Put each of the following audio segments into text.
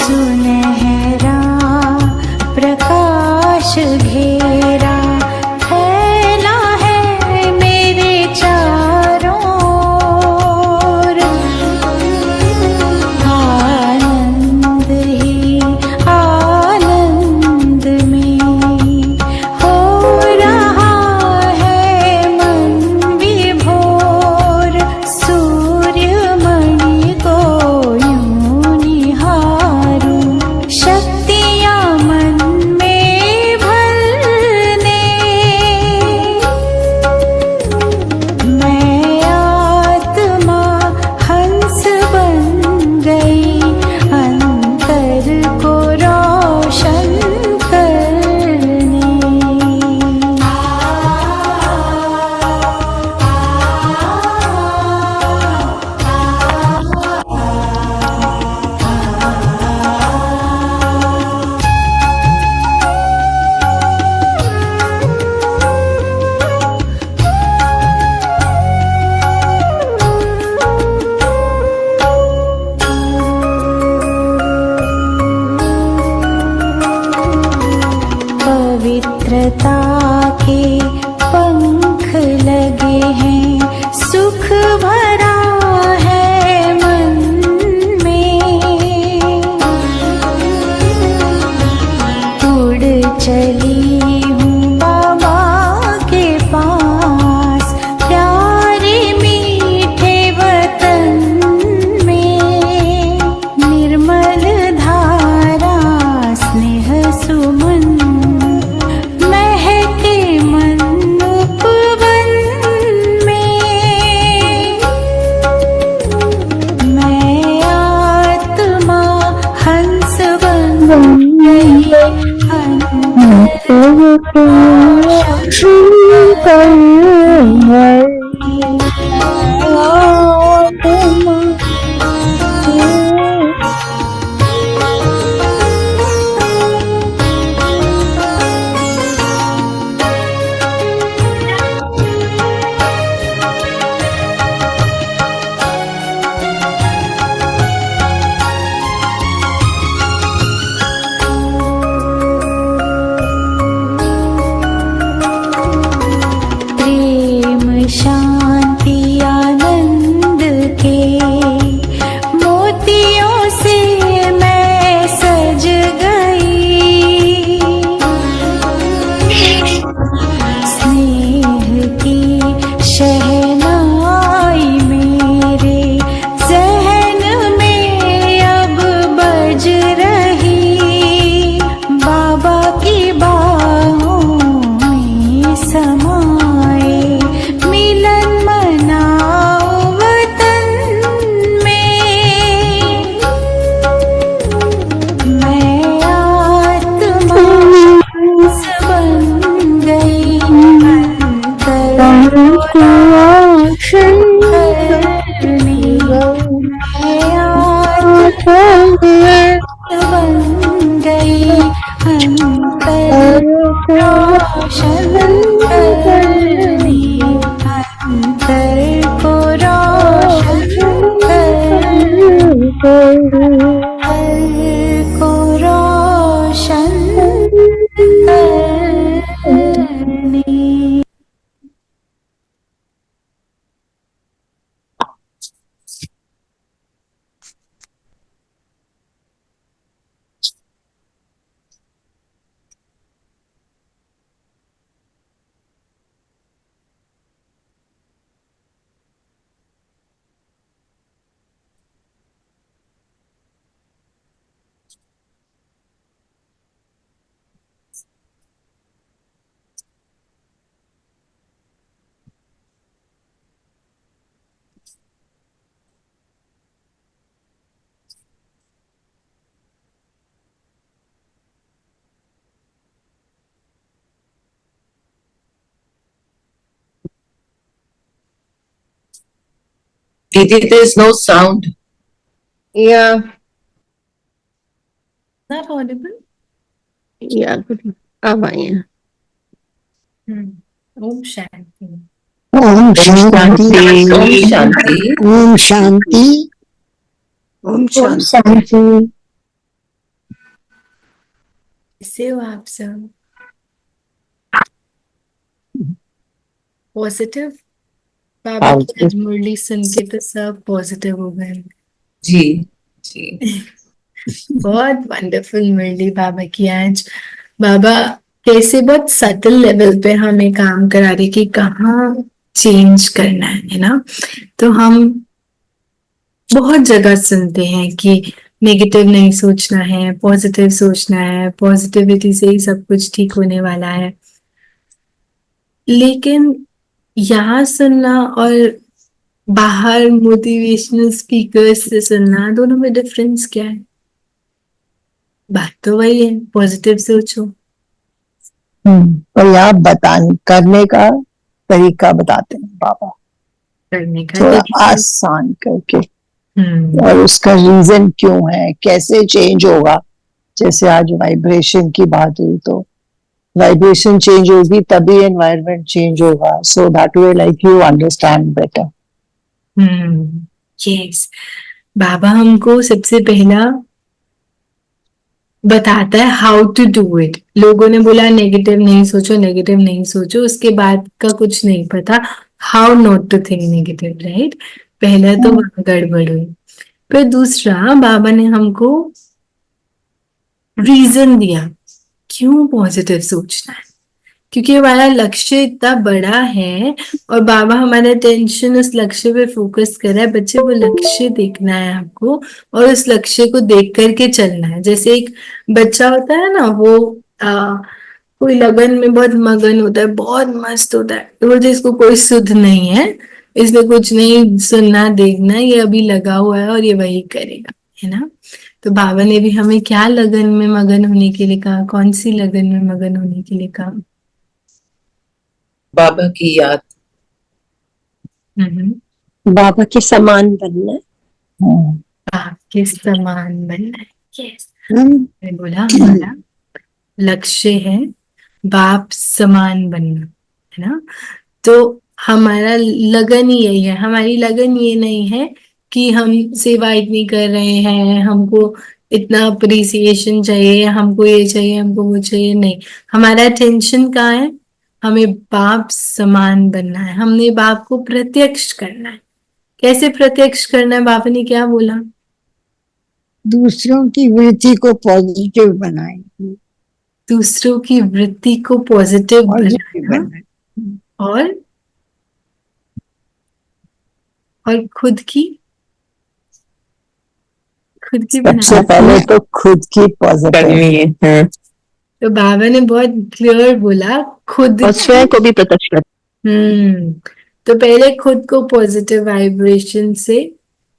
सुनहरा प्रकाश घेरा फैला है मेरे चारों ओर। आनंद ही आनंद में हो रहा है मन विभोर। सूर्यमणि को यूं निहारूं, शक्तियाँ मन में भरने। मैं आत्मा हंस बन गई, अंतर को रोशन करने। पवित्रता के पंख लगे हैं, सुख भरा है मन में। उड़ चली हूँ बाबा के पास, प्यारे मीठे वतन में। निर्मल धारा स्नेह सुमन महके मन उपवन में। मैं आत्मा हंस बन गई, अंतर को रोशन करने। प्रेम बन गई अंतर रोशन करने अंतर को रोशन को रोशन करने। Didi, there is no sound. Yeah, Not audible? yeah, good. अब आई है। Om Shanti. ओम शांति Om Shanti. ओम शांति ओम ओम शांति। शांति। कैसे हो आप सब? पॉजिटिव? बाबा की आज मुरली सुन के तो सब पॉजिटिव हो गए। जी जी। बहुत वंडरफुल मुरली बाबा की आज। बाबा कैसे बहुत सटल लेवल पे हमें काम करा रहे कि कहाँ चेंज करना है ना। तो हम बहुत जगह सुनते हैं कि नेगेटिव नहीं सोचना है, पॉजिटिव सोचना है, पॉजिटिविटी से ही सब कुछ ठीक होने वाला है। लेकिन यहाँ सुनना और बाहर मोटिवेशनल स्पीकर्स से सुनना, दोनों में डिफरेंस क्या है? बात तो वही है, पॉजिटिव सोचो। और यहाँ करने का तरीका बताते हैं बाबा, करने का थोड़ा तरीका। आसान करके, और उसका रीजन क्यों है, कैसे चेंज होगा। जैसे आज वाइब्रेशन की बात हुई, तो वाइब्रेशन चेंज होगी तभी एनवायरनमेंट चेंज होगा। So that way like you understand better. Yes, बाबा हमको सबसे पहला बताता है हाउ टू डू इट। लोगों ने बोला नेगेटिव नहीं सोचो, नेगेटिव नहीं सोचो, उसके बाद का कुछ नहीं पता how not to think negative, right. पहला तो वहाँ गड़बड़ हुई। फिर दूसरा, बाबा ने हमको रीजन दिया क्यों पॉजिटिव सोचना है, क्योंकि हमारा लक्ष्य इतना बड़ा है और बाबा हमारा टेंशन उस लक्ष्य पे फोकस कर रहा है। बच्चे, वो लक्ष्य देखना है आपको और उस लक्ष्य को देख करके चलना है। जैसे एक बच्चा होता है ना, वो कोई लगन में बहुत मगन होता है, बहुत मस्त होता है, तो बोलते इसको कोई सुध नहीं है, इसने कुछ नहीं सुनना देखना, ये अभी लगा हुआ है और ये वही करेगा, है ना। तो बाबा ने भी हमें क्या लगन में मगन होने के लिए कहा? कौन सी लगन में मगन होने के लिए कहा? बाबा की याद। बाबा के समान बनना है। बाप के समान बनना है। यस, मैंने बोला हमारा लक्ष्य है बाप समान बनना, है ना। तो हमारा लगन ही यही है। हमारी लगन ये नहीं है कि हम सेवा इतनी कर रहे हैं, हमको इतना अप्रिसिएशन चाहिए, हमको ये चाहिए, हमको वो चाहिए, नहीं। हमारा अटेंशन कहाँ है? हमें बाप समान बनना है, हमने बाप को प्रत्यक्ष करना है। कैसे प्रत्यक्ष करना है? बाप ने क्या बोला? दूसरों की वृत्ति को पॉजिटिव बनाए। दूसरों की वृत्ति को पॉजिटिव बनाना और खुद की सबसे बनाना। पहले तो खुद की पॉजिटिव करनी है। तो बाबा ने बहुत क्लियर बोला, खुद और स्वयं को भी प्रत्यक्ष कर। तो पहले खुद को पॉजिटिव वाइब्रेशन से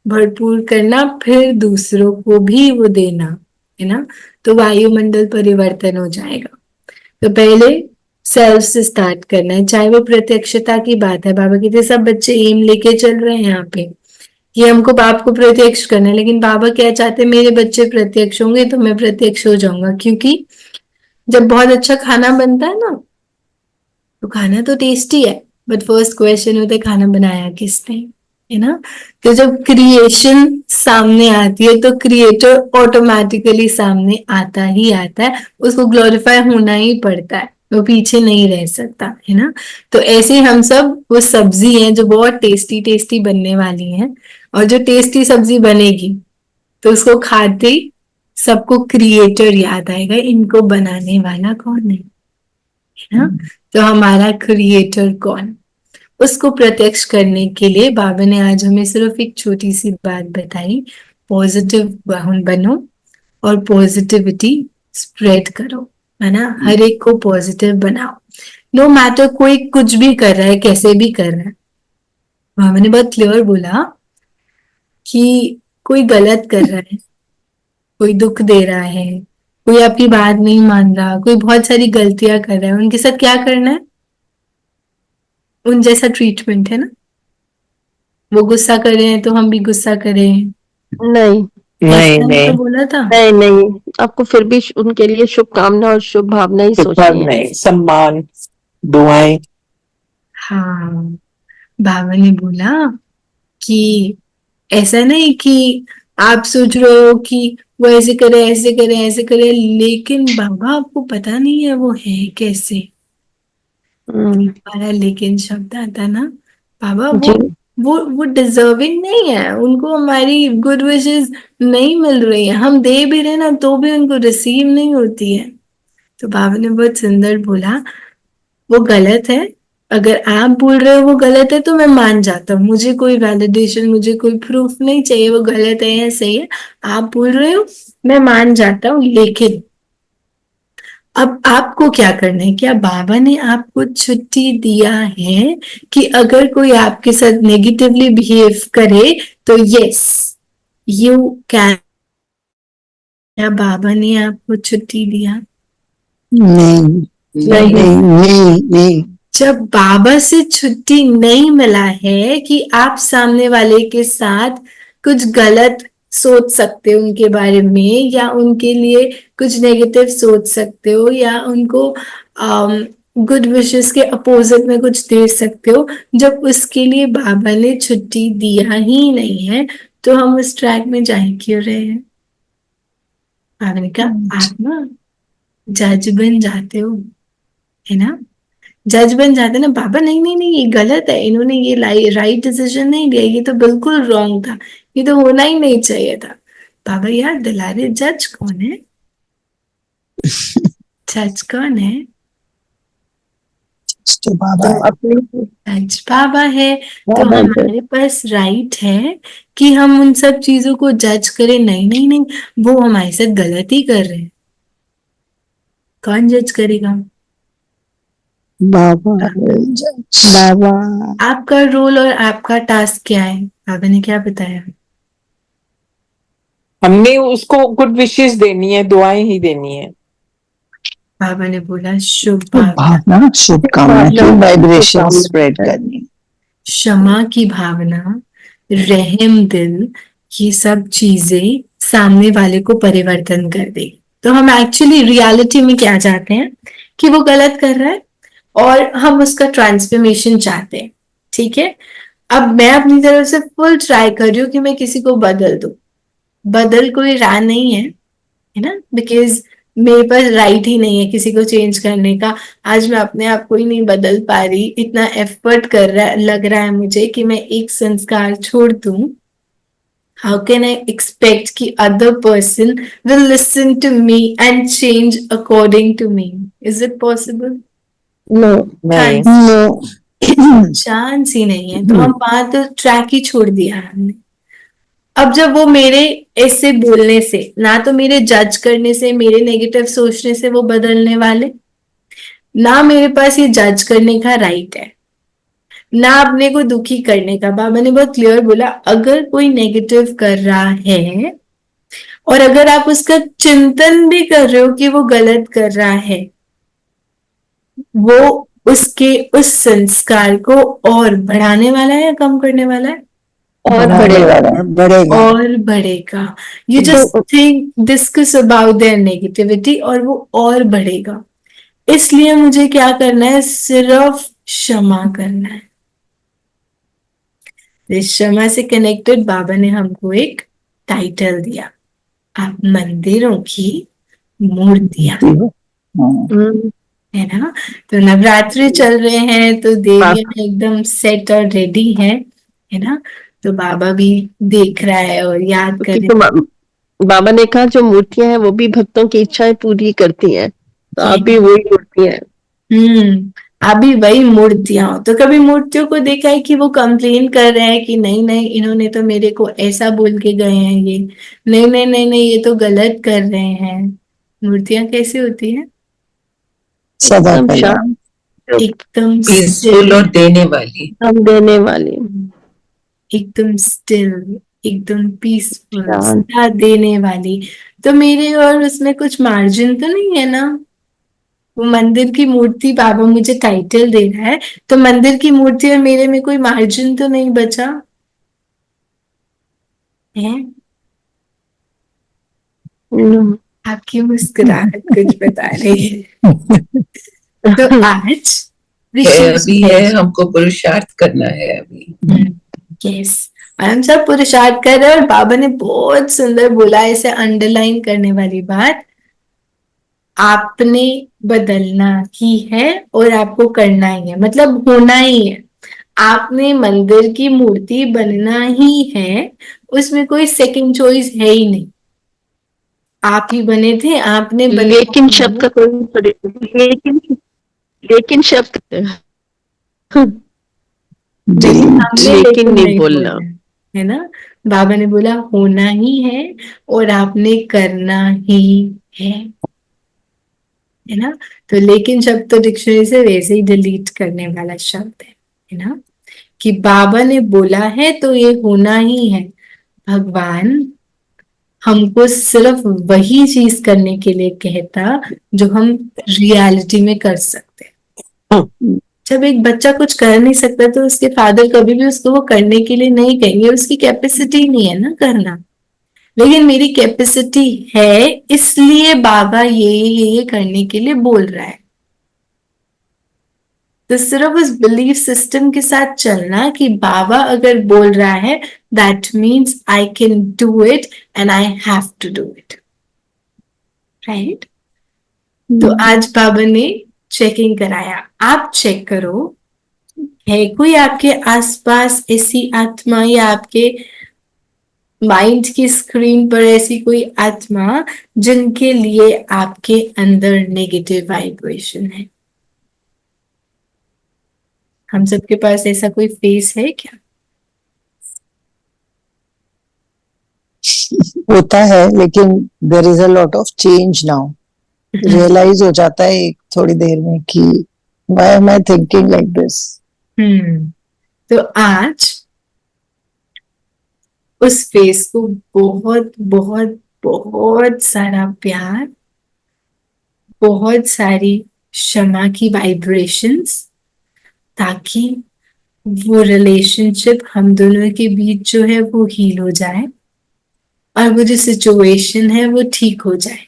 भरपूर करना, फिर दूसरों को भी वो देना, है ना। तो वायुमंडल परिवर्तन हो जाएगा। तो पहले सेल्फ से स्टार्ट करना है, चाहे वो प्रत्यक्षता की बात है। बाबा कहते सब बच्चे एम लेके चल रहे हैं यहाँ पे ये हमको बाप को प्रत्यक्ष करना है, लेकिन बाबा क्या चाहते हैं, मेरे बच्चे प्रत्यक्ष होंगे तो मैं प्रत्यक्ष हो जाऊंगा। क्योंकि जब बहुत अच्छा खाना बनता है ना, तो खाना तो टेस्टी है, बट फर्स्ट क्वेश्चन होता है खाना बनाया किसने, है ना। तो जब क्रिएशन सामने आती है तो क्रिएटर ऑटोमेटिकली सामने आता ही आता है, उसको ग्लोरीफाई होना ही पड़ता है, वो पीछे नहीं रह सकता, है ना। तो ऐसे ही हम सब वो सब्जी है जो बहुत टेस्टी टेस्टी बनने वाली है, और जो टेस्टी सब्जी बनेगी तो उसको खाते ही सबको क्रिएटर याद आएगा, इनको बनाने वाला कौन है ना। तो हमारा क्रिएटर कौन, उसको प्रत्यक्ष करने के लिए बाबा ने आज हमें सिर्फ एक छोटी सी बात बताई, पॉजिटिव बनो और पॉजिटिविटी स्प्रेड करो, है ना। हर एक को पॉजिटिव बनाओ, नो मैटर कोई कुछ भी कर रहा है, कैसे भी कर रहा है। बाबा ने बहुत क्लियर बोला कि कोई गलत कर रहा है, कोई दुख दे रहा है, कोई आपकी बात नहीं मान रहा, कोई बहुत सारी गलतियां कर रहा है, उनके साथ क्या करना है, उन जैसा ट्रीटमेंट, है ना। वो गुस्सा कर रहे हैं तो हम भी गुस्सा करें, नहीं नहीं ऐसा नहीं, तो बोला था। नहीं नहीं, आपको फिर भी उनके लिए शुभकामना और शुभ भावना ही सुपर सोचनी है। नहीं, सम्मान, दुआएं। हाँ, बाबा ने बोला कि ऐसा नहीं कि आप सोच रहे हो कि वो ऐसे करे ऐसे करे ऐसे करे, लेकिन बाबा आपको पता नहीं है वो है कैसे। हमारा लेकिन शब्द आता ना, बाबा जी वो डिजर्विंग नहीं है, उनको हमारी गुड विशेस नहीं मिल रही है, हम दे भी रहे ना तो भी उनको रिसीव नहीं होती है। तो बाबा ने बहुत सुंदर बोला, वो गलत है, अगर आप बोल रहे हो वो गलत है तो मैं मान जाता हूँ, मुझे कोई वैलिडेशन, मुझे कोई प्रूफ नहीं चाहिए वो गलत है या सही है, आप बोल रहे हो मैं मान जाता हूँ। लेकिन अब आपको क्या करना है, क्या बाबा ने आपको छुट्टी दिया है कि अगर कोई आपके साथ नेगेटिवली बिहेव करे तो यस यू कैन, क्या बाबा ने आपको छुट्टी दिया? नहीं नहीं नहीं नहीं नहीं। जब बाबा से छुट्टी नहीं मिला है कि आप सामने वाले के साथ कुछ गलत सोच सकते हो उनके बारे में, या उनके लिए कुछ नेगेटिव सोच सकते हो, या उनको गुड विशेस के अपोजिट में कुछ दे सकते हो, जब उसके लिए बाबा ने छुट्टी दिया ही नहीं है तो हम उस ट्रैक में जा ही क्यों रहे हैं? बाबा ने कहा आप ना जज बन जाते हो, है ना, जज बन जाते ना। बाबा नहीं नहीं नहीं, ये गलत है, इन्होंने ये राइट डिसीजन नहीं लिया, ये तो बिल्कुल रॉन्ग था, ये तो होना ही नहीं चाहिए था। बाबा यार दिला रहे, जज कौन है, जज कौन है? तो बाबा तो है। अपनी जज बाबा है। तो बाबा है। हमारे पास राइट है कि हम उन सब चीजों को जज करें। नहीं नहीं नहीं, वो हमारे साथ गलत ही कर रहे हैं, कौन जज करेगा? बाबा will judge। बाबा आपका रोल और आपका टास्क क्या है? बाबा ने क्या बताया? हमने उसको गुड विशेस देनी है, दुआएं ही देनी है। बाबा ने बोला शुभ तो भावना, भावना शुभकामना की वाइब्रेशन स्प्रेड करनी। क्षमा की भावना, रहम दिल, ये सब चीजें सामने वाले को परिवर्तन कर दे। तो हम एक्चुअली रियलिटी में क्या चाहते हैं कि वो गलत कर रहा है और हम उसका ट्रांसफॉर्मेशन चाहते हैं, ठीक है। अब मैं अपनी तरफ से फुल ट्राई कर रही हूँ कि मैं किसी को बदल दूं, बदल कोई रहा नहीं है ना, बिकॉज मेरे पास राइट ही नहीं है किसी को चेंज करने का। आज मैं अपने आप को ही नहीं बदल पा रही, इतना एफर्ट कर रहा लग रहा है मुझे कि मैं एक संस्कार छोड़ दूं। हाउ कैन आई एक्सपेक्ट कि other person will listen to me and change according to me? Is it possible? No नहीं, नो चांस ही नहीं है। तो हम वहां तो ट्रैक ही छोड़ दिया हमने। अब जब वो मेरे ऐसे बोलने से, ना तो मेरे जज करने से, मेरे नेगेटिव सोचने से वो बदलने वाले, ना मेरे पास ये जज करने का राइट है, ना अपने को दुखी करने का। बाबा ने बहुत क्लियर बोला, अगर कोई नेगेटिव कर रहा है और अगर आप उसका चिंतन भी कर रहे हो कि वो गलत कर रहा है, वो उसके उस संस्कार को और बढ़ाने वाला है या कम करने वाला है? और बढ़ाने बढ़ेगा। वाला है, बढ़ेगा। और बढ़ेगा। You just think, discuss about their negativity और वो और बढ़ेगा। इसलिए मुझे क्या करना है, सिर्फ क्षमा करना है। इस क्षमा से कनेक्टेड बाबा ने हमको एक टाइटल दिया, आप मंदिरों की मूर्तियां, हाँ, हम्म, है ना। तो नवरात्रि चल रहे हैं तो वाह। देवियां एकदम सेट और रेडी है ना। तो बाबा भी देख रहा है और याद कर क्योंकि रहे बाबा ने कहा जो मूर्तियां हैं वो भी भक्तों की इच्छाएं पूरी करती हैं, तो आप भी हैं। वही मूर्तियां हैं। अभी वही मूर्तियां हो। तो कभी मूर्तियों को देखा है कि वो कंप्लेन कर रहे हैं कि नहीं नहीं, इन्होंने तो मेरे को ऐसा बोल के गए हैं, ये नहीं नहीं नहीं नहीं, ये तो गलत कर रहे हैं। मूर्तियां कैसी होती है? सदा एकदम कल्याण। शांत, एकदम पीसफुल और देने वाली। हम देने वाली, एकदम स्टिल, एकदम पीसफुल, शांत। सदा देने वाली। तो मेरे और उसमें कुछ मार्जिन तो नहीं है ना। वो मंदिर की मूर्ति, बाबा मुझे टाइटल दे रहा है, तो मंदिर की मूर्ति और मेरे में कोई मार्जिन तो नहीं बचा है। हम्म, आपकी मुस्कुराहट कुछ बता रही है। तो आज है विशेष अभी है, हमको पुरुषार्थ करना है अभी। यस, और हम सब पुरुषार्थ कर रहे हैं। और बाबा ने बहुत सुंदर बोला, ऐसे अंडरलाइन करने वाली बात, आपने बदलना ही है और आपको करना ही है, मतलब होना ही है। आपने मंदिर की मूर्ति बनना ही है, उसमें कोई सेकंड चॉइस है ही नहीं। आप ही बने थे, आपने लेकिन शब्द का कोई लेकिन लेकिन शब्द लेकिन डिलीट। हमने लेकिन नहीं नहीं बोलना। बोला, है ना। बाबा ने बोला होना ही है और आपने करना ही है है ना। तो लेकिन शब्द तो डिक्शनरी से वैसे ही डिलीट करने वाला शब्द है ना। कि बाबा ने बोला है तो ये होना ही है। भगवान हमको सिर्फ वही चीज करने के लिए कहता जो हम रियलिटी में कर सकते हैं। जब एक बच्चा कुछ कर नहीं सकता तो उसके फादर कभी भी उसको वो करने के लिए नहीं कहेंगे, उसकी कैपेसिटी नहीं है ना करना। लेकिन मेरी कैपेसिटी है, इसलिए बाबा ये करने के लिए बोल रहा है। तो सिर्फ उस बिलीफ सिस्टम के साथ चलना कि बाबा अगर बोल रहा है, that means I can do it and I have to do it, right. तो आज बाबा ने चेकिंग कराया, आप चेक करो, है कोई आपके आसपास ऐसी आत्मा या आपके माइंड की स्क्रीन पर ऐसी कोई आत्मा जिनके लिए आपके अंदर नेगेटिव वाइब्रेशन है? हम सबके पास ऐसा कोई फेस है क्या? होता है, लेकिन there is a lot of change now. Realize हो जाता है एक थोड़ी देर में कि why am I thinking like this. तो आज उस फेस को बहुत बहुत बहुत सारा प्यार, बहुत सारी क्षमा की वाइब्रेशंस, ताकि वो रिलेशनशिप हम दोनों के बीच जो है वो हील हो जाए और वो जो सिचुएशन है वो ठीक हो जाए।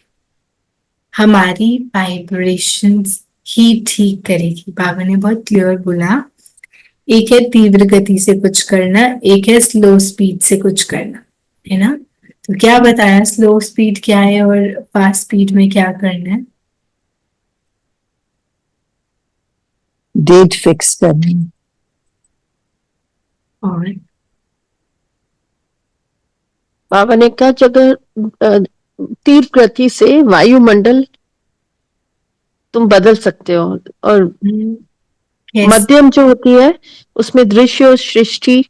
हमारी वाइब्रेशंस ही ठीक करेगी। बाबा ने बहुत क्लियर बोला, एक है तीव्र गति से कुछ करना, एक है स्लो स्पीड से कुछ करना, है ना। तो क्या बताया, स्लो स्पीड क्या है और फास्ट स्पीड में क्या करना है? डेट फिक्स करनी। और बाबा ने कहा अगर तीव्र गति से वायुमंडल तुम बदल सकते हो, और yes, मध्यम जो होती है उसमें दृश्य और सृष्टि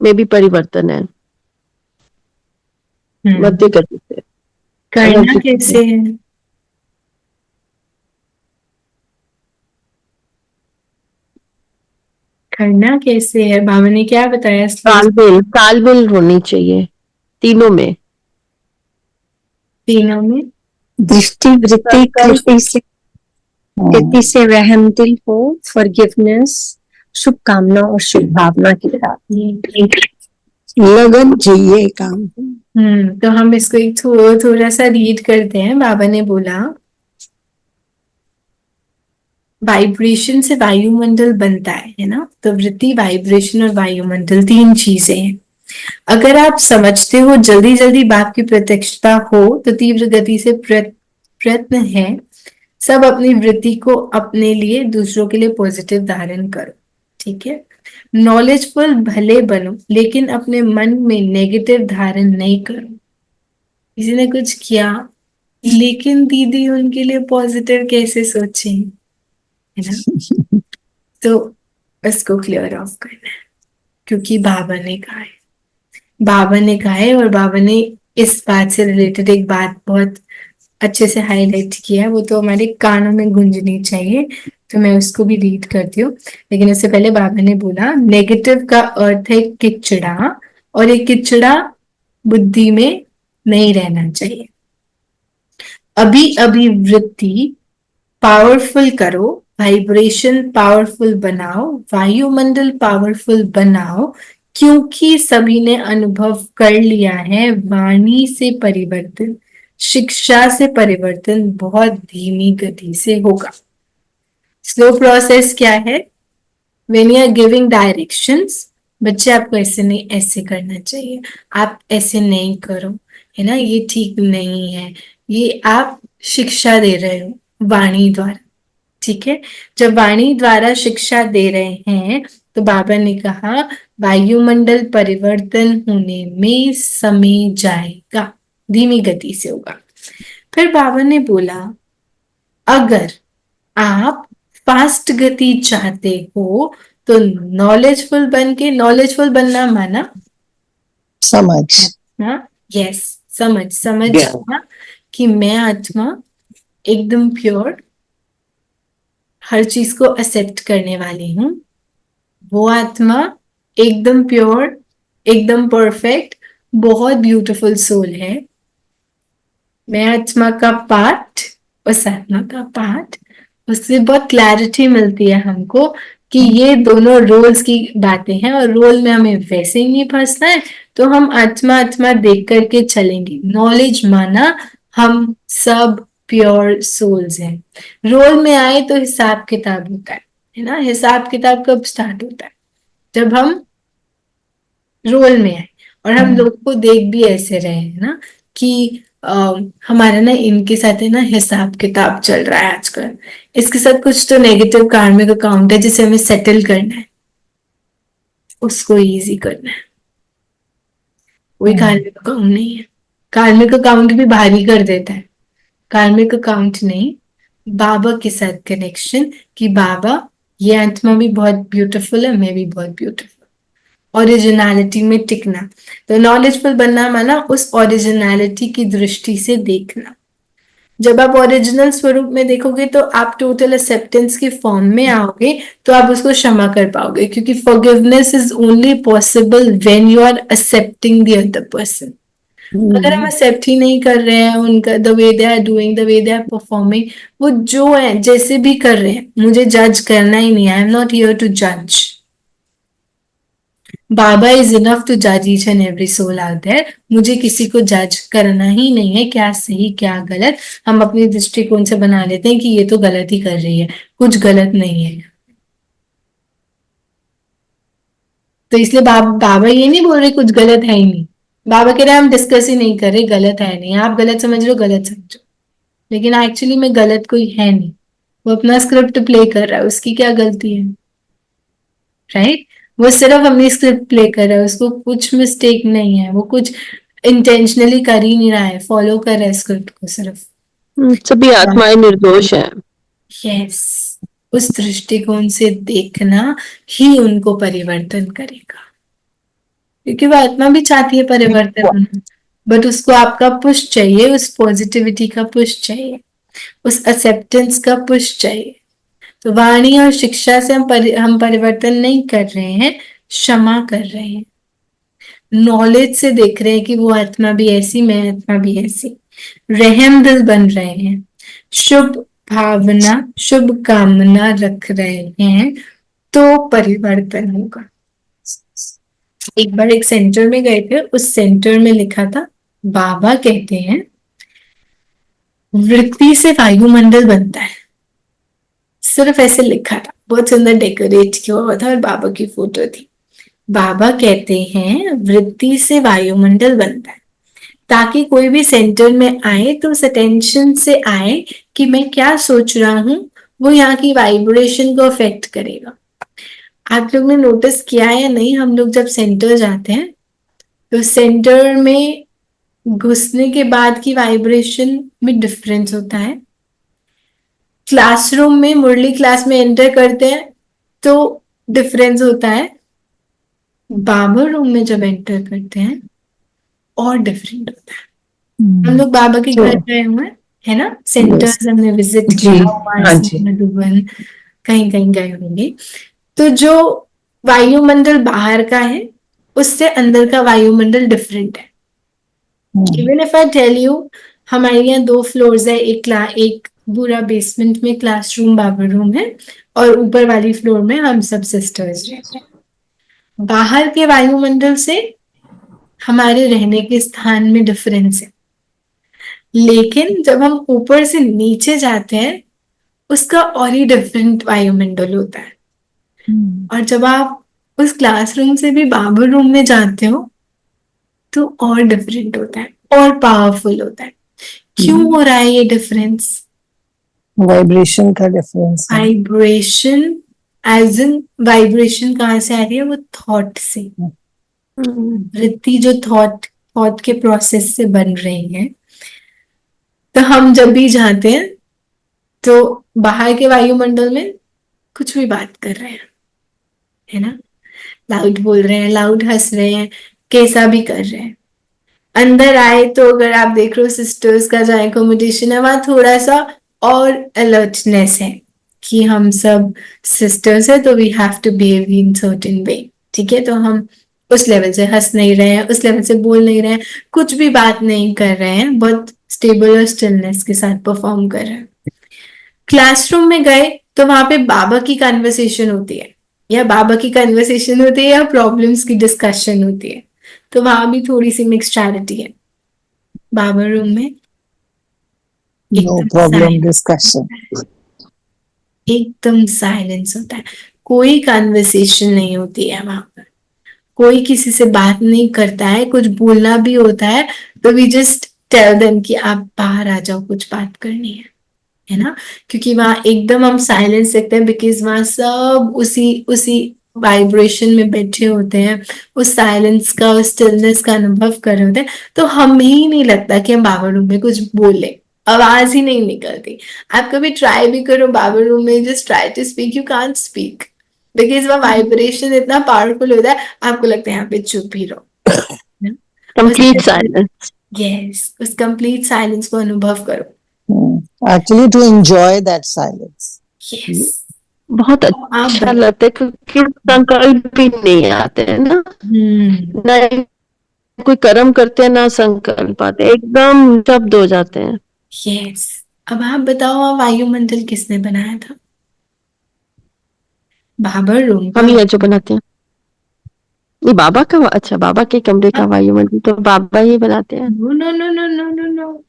में भी परिवर्तन है। मध्य गति से करना कैसे है? करना कैसे है बाबा ने क्या बताया? तालमेल तालमेल होनी चाहिए तीनों में। तीनों में दृष्टि, वृत्ति, कृति से रहम दिल हो, फॉरगिवनेस, शुभकामना और शुभ भावना के साथ। लगन चाहिए काम। तो हम इसको एक थोड़ा सा रीड करते हैं। बाबा ने बोला, वाइब्रेशन से वायुमंडल बनता है ना। तो वृत्ति, वाइब्रेशन और वायुमंडल 3 चीजें हैं। अगर आप समझते हो, जल्दी जल्दी बाप की प्रत्यक्षता हो, तो तीव्र गति से प्रयत्न है सब अपनी वृत्ति को अपने लिए, दूसरों के लिए पॉजिटिव धारण करो। ठीक है। नॉलेजफुल भले बनो, लेकिन अपने मन में नेगेटिव धारण नहीं करो। किसी ने कुछ किया, लेकिन दीदी उनके लिए पॉजिटिव कैसे सोचें, है ना। तो इसको क्लियर ऑफ करना है, क्योंकि बाबा ने कहा है, बाबा ने कहा है। और बाबा ने इस बात से रिलेटेड एक बात बहुत अच्छे से हाईलाइट किया है, वो तो हमारे कानों में गूंजनी चाहिए, तो मैं उसको भी रीड करती हूँ। लेकिन उससे पहले बाबा ने बोला, नेगेटिव का अर्थ है किचड़ा, और ये किचड़ा बुद्धि में नहीं रहना चाहिए। अभी अभी वृत्ति पावरफुल करो, वाइब्रेशन पावरफुल बनाओ, वायुमंडल पावरफुल बनाओ, क्योंकि सभी ने अनुभव कर लिया है, वाणी से परिवर्तन, शिक्षा से परिवर्तन बहुत धीमी गति से होगा। स्लो प्रोसेस क्या है? When you are giving directions, बच्चे आपको ऐसे नहीं, ऐसे करना चाहिए, आप ऐसे नहीं करो, है ना, ये ठीक नहीं है, ये आप शिक्षा दे रहे हो वाणी द्वारा। ठीक है। जब वाणी द्वारा शिक्षा दे रहे हैं, तो बाबा ने कहा वायुमंडल परिवर्तन होने में समय जाएगा, धीमी गति से होगा। फिर बाबा ने बोला, अगर आप फास्ट गति चाहते हो, तो नॉलेजफुल बन के, नॉलेजफुल बनना माना समझ। हाँ, यस, समझ Yeah. कि मैं आत्मा एकदम प्योर, हर चीज को एक्सेप्ट करने वाली हूँ। वो आत्मा एकदम प्योर, एकदम परफेक्ट, बहुत ब्यूटीफुल सोल है। मैं आत्मा का पार्ट, उस आत्मा का पार्ट। उससे बहुत क्लैरिटी मिलती है हमको कि ये दोनों रोल्स की बातें हैं, और रोल में हमें वैसे ही नहीं फंसना है। तो हम आत्मा आत्मा देख करके चलेंगे। नॉलेज माना हम सब प्योर सोल्स हैं। रोल में आए तो हिसाब किताब होता है ना। हिसाब किताब कब स्टार्ट होता है? जब हम रोल में आए, और हम लोग को देख भी ऐसे रहे हैं ना कि हमारा ना इनके साथ है ना हिसाब किताब चल रहा है आजकल, इसके साथ कुछ तो नेगेटिव कार्मिक अकाउंट है जिसे हमें सेटल करना है, उसको इजी करना है। कोई कार्मिक अकाउंट नहीं है। कार्मिक अकाउंट भी भारी कर देता है। कार्मिक अकाउंट नहीं, बाबा के साथ कनेक्शन, कि बाबा ये आत्मा भी बहुत ब्यूटीफुल है, मैं भी बहुत ब्यूटीफुल, ओरिजिनलिटी में टिकना। तो नॉलेजफुल बनना माना उस ओरिजिनलिटी की दृष्टि से देखना। जब आप ओरिजिनल स्वरूप में देखोगे, तो आप टोटल एक्सेप्टेंस की फॉर्म में आओगे, तो आप उसको क्षमा कर पाओगे, क्योंकि forgiveness is only possible when you are accepting the other person. अगर हम एक्सेप्ट ही नहीं कर रहे हैं उनका, the way they are doing, the way they are performing, वो जो है जैसे भी कर रहे हैं, मुझे जज करना ही नहीं है। I am not here to जज। बाबा इज इनफ टू जज each and every solve out there. मुझे किसी को जज करना ही नहीं है, क्या सही क्या गलत। हम अपनी दृष्टिकोण से बना लेते हैं कि ये तो गलत ही कर रही है, कुछ गलत नहीं है। तो इसलिए बाबा ये नहीं बोल रहे कुछ गलत है ही नहीं। बाबा कह रहे हम डिस्कस ही नहीं कर रहे, गलत है नहीं, आप गलत समझ रहे हो, गलत समझो, लेकिन एक्चुअली में गलत कोई है नहीं। वो अपना स्क्रिप्ट प्ले कर रहा है, उसकी क्या गलती है, राइट? वो सिर्फ अपनी स्क्रिप्ट प्ले कर रहा है, उसको कुछ मिस्टेक नहीं है, वो कुछ इंटेंशनली कर ही नहीं रहा है, फॉलो कर रहा है स्क्रिप्ट को सिर्फ। सभी आत्माएं निर्दोष हैं। यस, उस दृष्टिकोण से देखना ही उनको परिवर्तन करेगा, क्योंकि वो आत्मा भी चाहती है परिवर्तन होना, बट उसको आपका पुश चाहिए, उस पॉजिटिविटी का पुश चाहिए, उस एक्सेप्टेंस का पुश चाहिए। तो वाणी और शिक्षा से हम परिवर्तन नहीं कर रहे हैं, क्षमा कर रहे हैं। नॉलेज से देख रहे हैं कि वो आत्मा भी ऐसी, मैं आत्मा भी ऐसी, रहम दिल बन रहे हैं, शुभ भावना, शुभ कामना रख रहे हैं, तो परिवर्तन होगा। एक बार एक सेंटर में गए थे, उस सेंटर में लिखा था, बाबा कहते हैं वृत्ति से वायुमंडल बनता है। सिर्फ ऐसे लिखा था, बहुत सुंदर डेकोरेट किया हुआ था और बाबा की फोटो थी। बाबा कहते हैं वृत्ति से वायुमंडल बनता है, ताकि कोई भी सेंटर में आए तो उस अटेंशन से आए कि मैं क्या सोच रहा हूं, वो यहाँ की वाइब्रेशन को अफेक्ट करेगा। आप लोग ने नोटिस किया है या नहीं, हम लोग जब सेंटर जाते हैं तो सेंटर में घुसने के बाद की वाइब्रेशन में डिफरेंस होता है। क्लासरूम में मुरली क्लास में एंटर करते हैं तो डिफरेंस होता है। बाबा रूम में जब एंटर करते हैं और डिफरेंट होता है। हम लोग बाबा के घर गए हुए हैं, है ना, सेंटर्स हमने विजिट जी, किया, हाँ वाराणसी, जी। मधुबन, कहीं कहीं गए होंगे। तो जो वायुमंडल बाहर का है उससे अंदर का वायुमंडल डिफरेंट है। Even if I tell you, हमारे यहाँ 2 फ्लोर्स है, एक पूरा बेसमेंट में क्लासरूम बाबा रूम है और ऊपर वाली फ्लोर में हम सब सिस्टर्स रहते हैं। बाहर के वायुमंडल से हमारे रहने के स्थान में डिफरेंस है, लेकिन जब हम ऊपर से नीचे जाते हैं उसका और ही डिफरेंट वायुमंडल होता है। और जब आप उस क्लासरूम से भी बाबा रूम में जाते हो तो और डिफरेंट होता है और पावरफुल होता है। क्यों हो रहा है ये डिफरेंस? वाइब्रेशन का डिफरेंस है। वाइब्रेशन, एज इन वाइब्रेशन कहाँ से आ रही है? वो थॉट से। वृत्ति जो थॉट के प्रोसेस से बन रही है। तो हम जब भी जाते हैं तो बाहर के वायुमंडल में कुछ भी बात कर रहे हैं, है ना, लाउड बोल रहे हैं, लाउड हंस रहे हैं, कैसा भी कर रहे हैं। अंदर आए तो अगर आप देख रहे हो सिस्टर्स का जहाँ एकोमोडेशन है, वहां थोड़ा सा और अलर्टनेस है कि हम सब सिस्टर्स है तो we have to behave in certain way. ठीक है, तो हम उस लेवल से हंस नहीं रहे हैं, उस लेवल से बोल नहीं रहे हैं, कुछ भी बात नहीं कर रहे हैं, बहुत स्टेबल और स्टिलनेस के साथ परफॉर्म कर रहे हैं। क्लासरूम में गए तो वहां पे बाबा की कन्वर्सेशन होती है, या बाबा की कन्वर्सेशन होती है या प्रॉब्लम्स की डिस्कशन होती है, तो वहां भी थोड़ी सी मिक्सचैरिटी है। बाबा रूम में नो एकदम प्रॉब्लम silence डिस्कशन। होता है, एकदम साइलेंस होता है, कोई कन्वर्सेशन नहीं होती है वहां पर, कोई किसी से बात नहीं करता है। कुछ बोलना भी होता है तो वी जस्ट टेल देम कि आप बाहर आ जाओ, कुछ बात करनी है ना, क्योंकि वहां एकदम हम साइलेंस रखते हैं, बिकॉज वहां सब उसी उसी वाइब्रेशन में बैठे होते हैं, उस साइलेंस का, उस स्टिलनेस का अनुभव कर रहे होते हैं। तो हमें ही नहीं लगता कि हम बाबा रूम में कुछ बोले, आवाज ही नहीं निकलती। आप कभी ट्राई भी करो बाबा रूम में, just try to speak, you can't speak, because वह वाइब्रेशन इतना पावरफुल होता है, आपको लगता है यहाँ पे चुप ही रहो। Complete silence. यस, उस कंप्लीट साइलेंस को अनुभव करो। Actually, to enjoy that silence. Yes, बहुत अच्छा लगता है क्योंकि संकल्प भी नहीं आते हैं ना, ना कोई कर्म करते हैं ना संकल्प आते हैं, एकदम शब्द हो जाते हैं। यस। अब आप बताओ, वायुमंडल किसने बनाया था? बाबा रूम का? हम ही है जो बनाते हैं। ये बाबा का, अच्छा बाबा के कमरे का वायुमंडल तो बाबा ही बनाते हैं। No no no no no no no,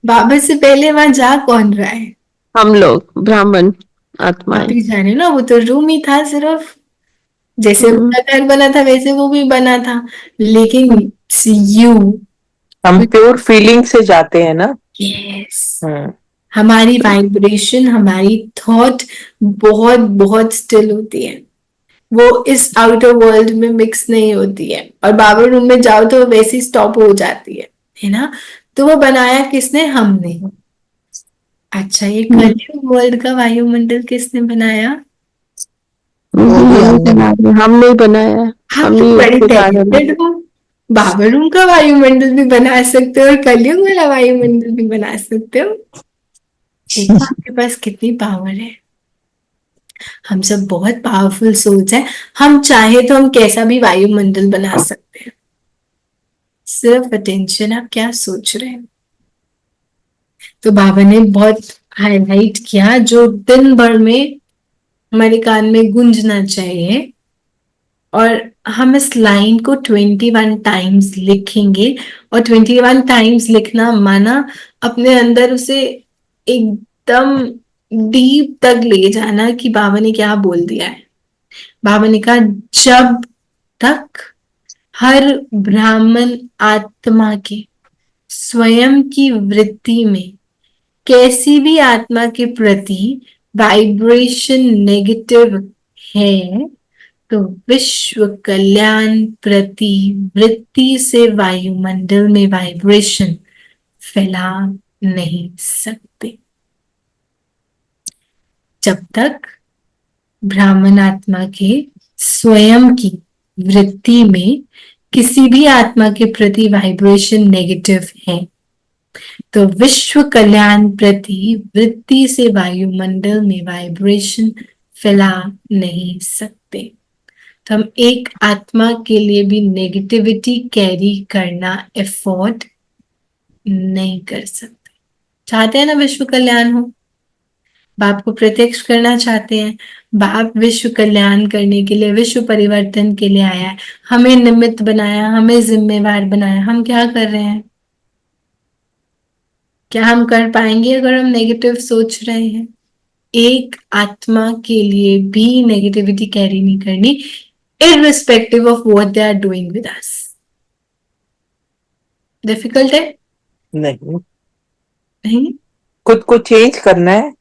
बाबा से पहले वहां जा कौन रहा है? हम लोग ब्राह्मण आप आत्माएं। भी जाने ना, वो तो रूम ही था सिर्फ, जैसे उनका घर बना था वैसे वो भी बना था, लेकिन यू, हम प्योर फीलिंग से जाते हैं ना। यस, हमारी वाइब्रेशन, हमारी थॉट बहुत बहुत स्टिल होती है, वो इस आउटर वर्ल्ड में मिक्स नहीं होती है। और बाबा रूम में जाओ तो वैसी स्टॉप हो जाती है ना। तो वो बनाया किसने? हमने। अच्छा, ये कलयुग वर्ल्ड का वायुमंडल किसने बनाया? हमने ही बनाया है। हम तो बड़े टैलेंटेड हो, बाबा रूम का वायुमंडल भी बना सकते हो और कलयुग वाला वायुमंडल भी बना सकते हो। देखो आपके पास कितनी पावर है। हम सब बहुत पावरफुल सोच है, हम चाहे तो हम कैसा भी वायुमंडल बना सकते हैं, सिर्फ अटेंशन आप क्या सोच रहे हैं। तो बाबा ने बहुत हाईलाइट किया, जो दिन भर में हमारे कान में गूंजना चाहिए, और हम इस लाइन को 21 टाइम्स लिखेंगे, और 21 टाइम्स लिखना माना अपने अंदर उसे एकदम डीप तक ले जाना कि बाबा ने क्या बोल दिया है। बाबा ने कहा जब तक हर ब्राह्मण आत्मा के स्वयं की वृत्ति में कैसी भी आत्मा के प्रति वाइब्रेशन नेगेटिव है, तो विश्व कल्याण प्रति वृत्ति से वायुमंडल में वाइब्रेशन फैला नहीं सकते। जब तक ब्राह्मण आत्मा के स्वयं की वृत्ति में किसी भी आत्मा के प्रति वाइब्रेशन नेगेटिव है, तो विश्व कल्याण प्रति वृत्ति से वायुमंडल में वाइब्रेशन फैला नहीं सकते। तो हम एक आत्मा के लिए भी नेगेटिविटी कैरी करना एफोर्ड नहीं कर सकते। चाहते हैं ना विश्व कल्याण हो, बाप को प्रत्यक्ष करना चाहते हैं, बाप विश्व कल्याण करने के लिए, विश्व परिवर्तन के लिए आया है, हमें निमित्त बनाया, हमें जिम्मेवार बनाया। हम क्या कर रहे हैं? क्या हम कर पाएंगे अगर हम नेगेटिव सोच रहे हैं? एक आत्मा के लिए भी नेगेटिविटी कैरी नहीं करनी, irrespective of what they are doing with us. Difficult है? नहीं, नहीं, खुद को चेंज करना है।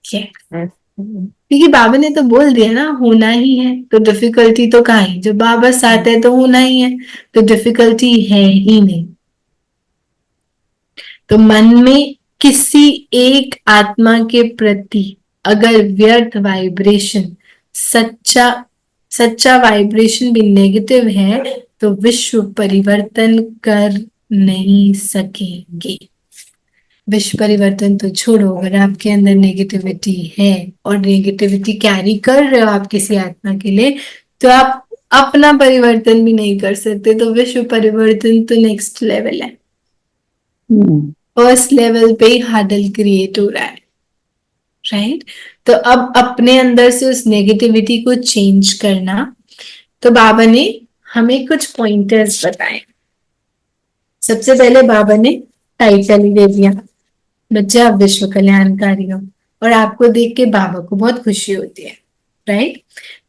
क्योंकि बाबा ने तो बोल दिया ना, होना ही है, तो डिफिकल्टी तो कहाँ ही, जब बाबा साथ है तो होना ही है, तो डिफिकल्टी है ही नहीं। तो मन में किसी एक आत्मा के प्रति अगर व्यर्थ वाइब्रेशन, सच्चा वाइब्रेशन भी नेगेटिव है, तो विश्व परिवर्तन कर नहीं सकेंगे। विश्व परिवर्तन तो छोड़ो, अगर आपके अंदर नेगेटिविटी है और नेगेटिविटी कैरी कर रहे हो आप किसी आत्मा के लिए, तो आप अपना परिवर्तन भी नहीं कर सकते। तो विश्व परिवर्तन तो नेक्स्ट लेवल है, फर्स्ट लेवल पे ही हार्डल क्रिएट हो रहा है, राइट? तो अब अपने अंदर से उस नेगेटिविटी को चेंज करना, तो बाबा ने हमें कुछ पॉइंटर्स बताए। सबसे पहले बाबा ने टाइटल ही दे दिया, बच्चे आप विश्व कल्याणकारी हो, और आपको देख के बाबा को बहुत खुशी होती है, राइट?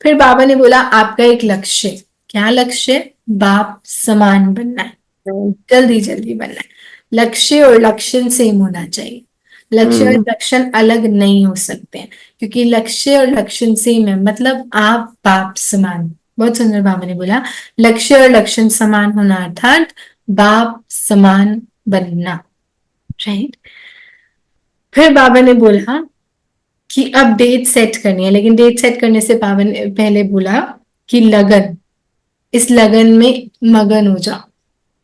फिर बाबा ने बोला आपका एक लक्ष्य, क्या लक्ष्य? बाप समान बनना है, जल्दी जल्दी बनना है। लक्ष्य और लक्षण सेम होना चाहिए, लक्ष्य और लक्षण अलग नहीं हो सकते हैं, क्योंकि लक्ष्य और लक्षण सेम है, मतलब आप बाप समान। बहुत सुंदर बाबा ने बोला, लक्ष्य और लक्षण समान होना अर्थात बाप समान बनना, राइट? फिर बाबा ने बोला कि अब डेट सेट करनी है, लेकिन डेट सेट करने से बाबा ने पहले बोला कि लगन, इस लगन में मगन हो जाओ।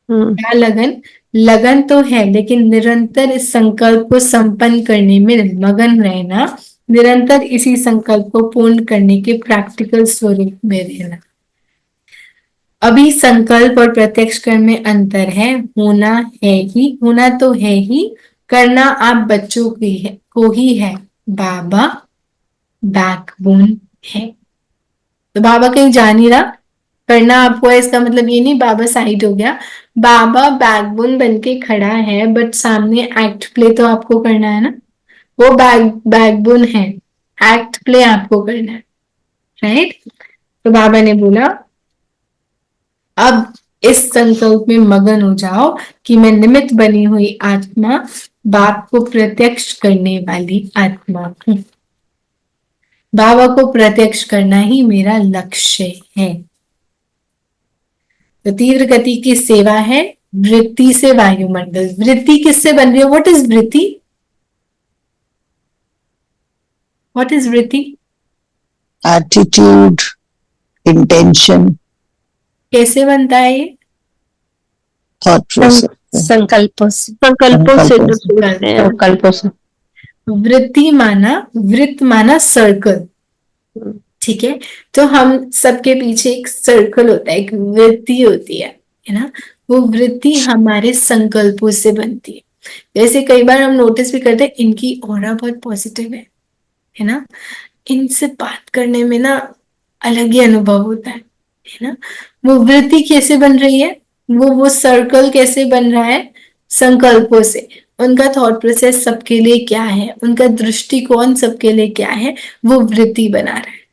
क्या लगन? लगन तो है, लेकिन निरंतर इस संकल्प को संपन्न करने में मगन रहना, निरंतर इसी संकल्प को पूर्ण करने के प्रैक्टिकल स्वरूप में रहना। अभी संकल्प और प्रत्यक्ष कर्म में अंतर है, होना है ही, होना तो है ही, करना आप बच्चों को ही है। बाबा बैकबोन है, तो बाबा कहीं जा नहीं रहा, करना आपको है, इसका मतलब ये नहीं बाबा साइड हो गया। बाबा बैकबोन बन के खड़ा है, बट सामने एक्ट प्ले तो आपको करना है ना, वो बैकबोन है, एक्ट प्ले आपको करना है, राइट? तो बाबा ने बोला अब इस संकल्प में मगन हो जाओ कि मैं निमित्त बनी हुई आत्मा, बाप को प्रत्यक्ष करने वाली आत्मा हूं। बाबा को प्रत्यक्ष करना ही मेरा लक्ष्य है। तो तीव्र गति की सेवा है, वृत्ति से वायुमंडल। वृत्ति किससे बन रही है? व्हाट इज वृत्ति? व्हाट इज वृत्ति? एटीट्यूड, इंटेंशन, कैसे बनता है ये? थॉट प्रोसेस, संकल्पों से संकल्पों से वृत्ति माना, वृत्त माना सर्कल, ठीक है? तो हम सबके पीछे एक सर्कल होता है, एक वृत्ति होती है ना? वो वृत्ति हमारे संकल्पों से बनती है। जैसे कई बार हम नोटिस भी करते हैं, इनकी ऑरा बहुत पॉजिटिव है ना? इनसे बात करने में ना अलग ही अनुभव होता है है ना। वो वृत्ति कैसे बन रही है, वो सर्कल कैसे बन रहा है, संकल्पों से। उनका थॉट प्रोसेस सबके लिए क्या है, उनका दृष्टिकोण सबके लिए क्या है, वो वृत्ति बना रहा है,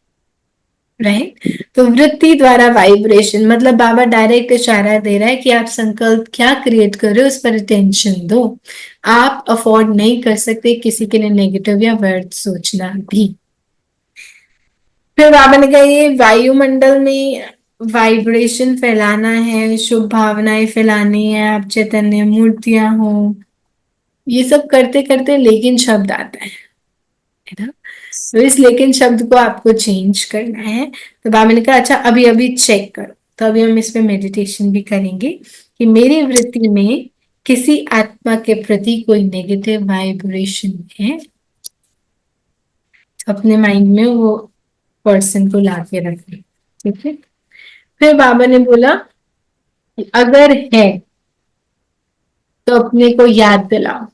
राइट। तो वृत्ति द्वारा वाइब्रेशन, मतलब बाबा डायरेक्ट इशारा दे रहा है कि आप संकल्प क्या क्रिएट कर रहे हो उस पर अटेंशन दो। आप अफोर्ड नहीं कर सकते किसी के लिए नेगेटिव या वर्ड सोचना भी। फिर बाबा ने कहा ये वायुमंडल में वाइब्रेशन फैलाना है, शुभ भावनाएं फैलानी है, आप चैतन्य मूर्तियां हो, ये सब करते करते लेकिन शब्द आता है ना। तो इस लेकिन शब्द को आपको चेंज करना है। तो बाबा ने कहा अच्छा अभी अभी चेक करो। तो अभी हम इस पे मेडिटेशन भी करेंगे कि मेरी वृत्ति में किसी आत्मा के प्रति कोई नेगेटिव वाइब्रेशन है, अपने माइंड में वो पर्सन को ला के रखें, ठीक है। फिर बाबा ने बोला अगर है तो अपने को याद दिलाओ।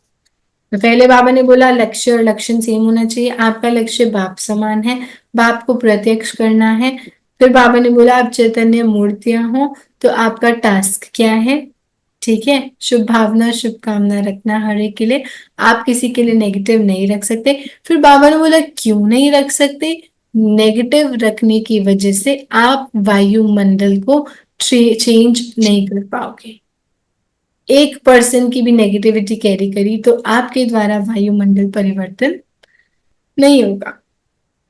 तो पहले बाबा ने बोला लक्ष्य और लक्षण सेम होना चाहिए। आपका लक्ष्य बाप समान है, बाप को प्रत्यक्ष करना है। फिर बाबा ने बोला आप चैतन्य मूर्तियां हो, तो आपका टास्क क्या है, ठीक है। शुभ भावना शुभकामना रखना हर एक के लिए, आप किसी के लिए नेगेटिव नहीं रख सकते। फिर बाबा ने बोला क्यों नहीं रख सकते, नेगेटिव रखने की वजह से आप वायुमंडल को चेंज नहीं कर पाओगे। 1% की भी नेगेटिविटी कैरी करी तो आपके द्वारा वायुमंडल परिवर्तन नहीं होगा,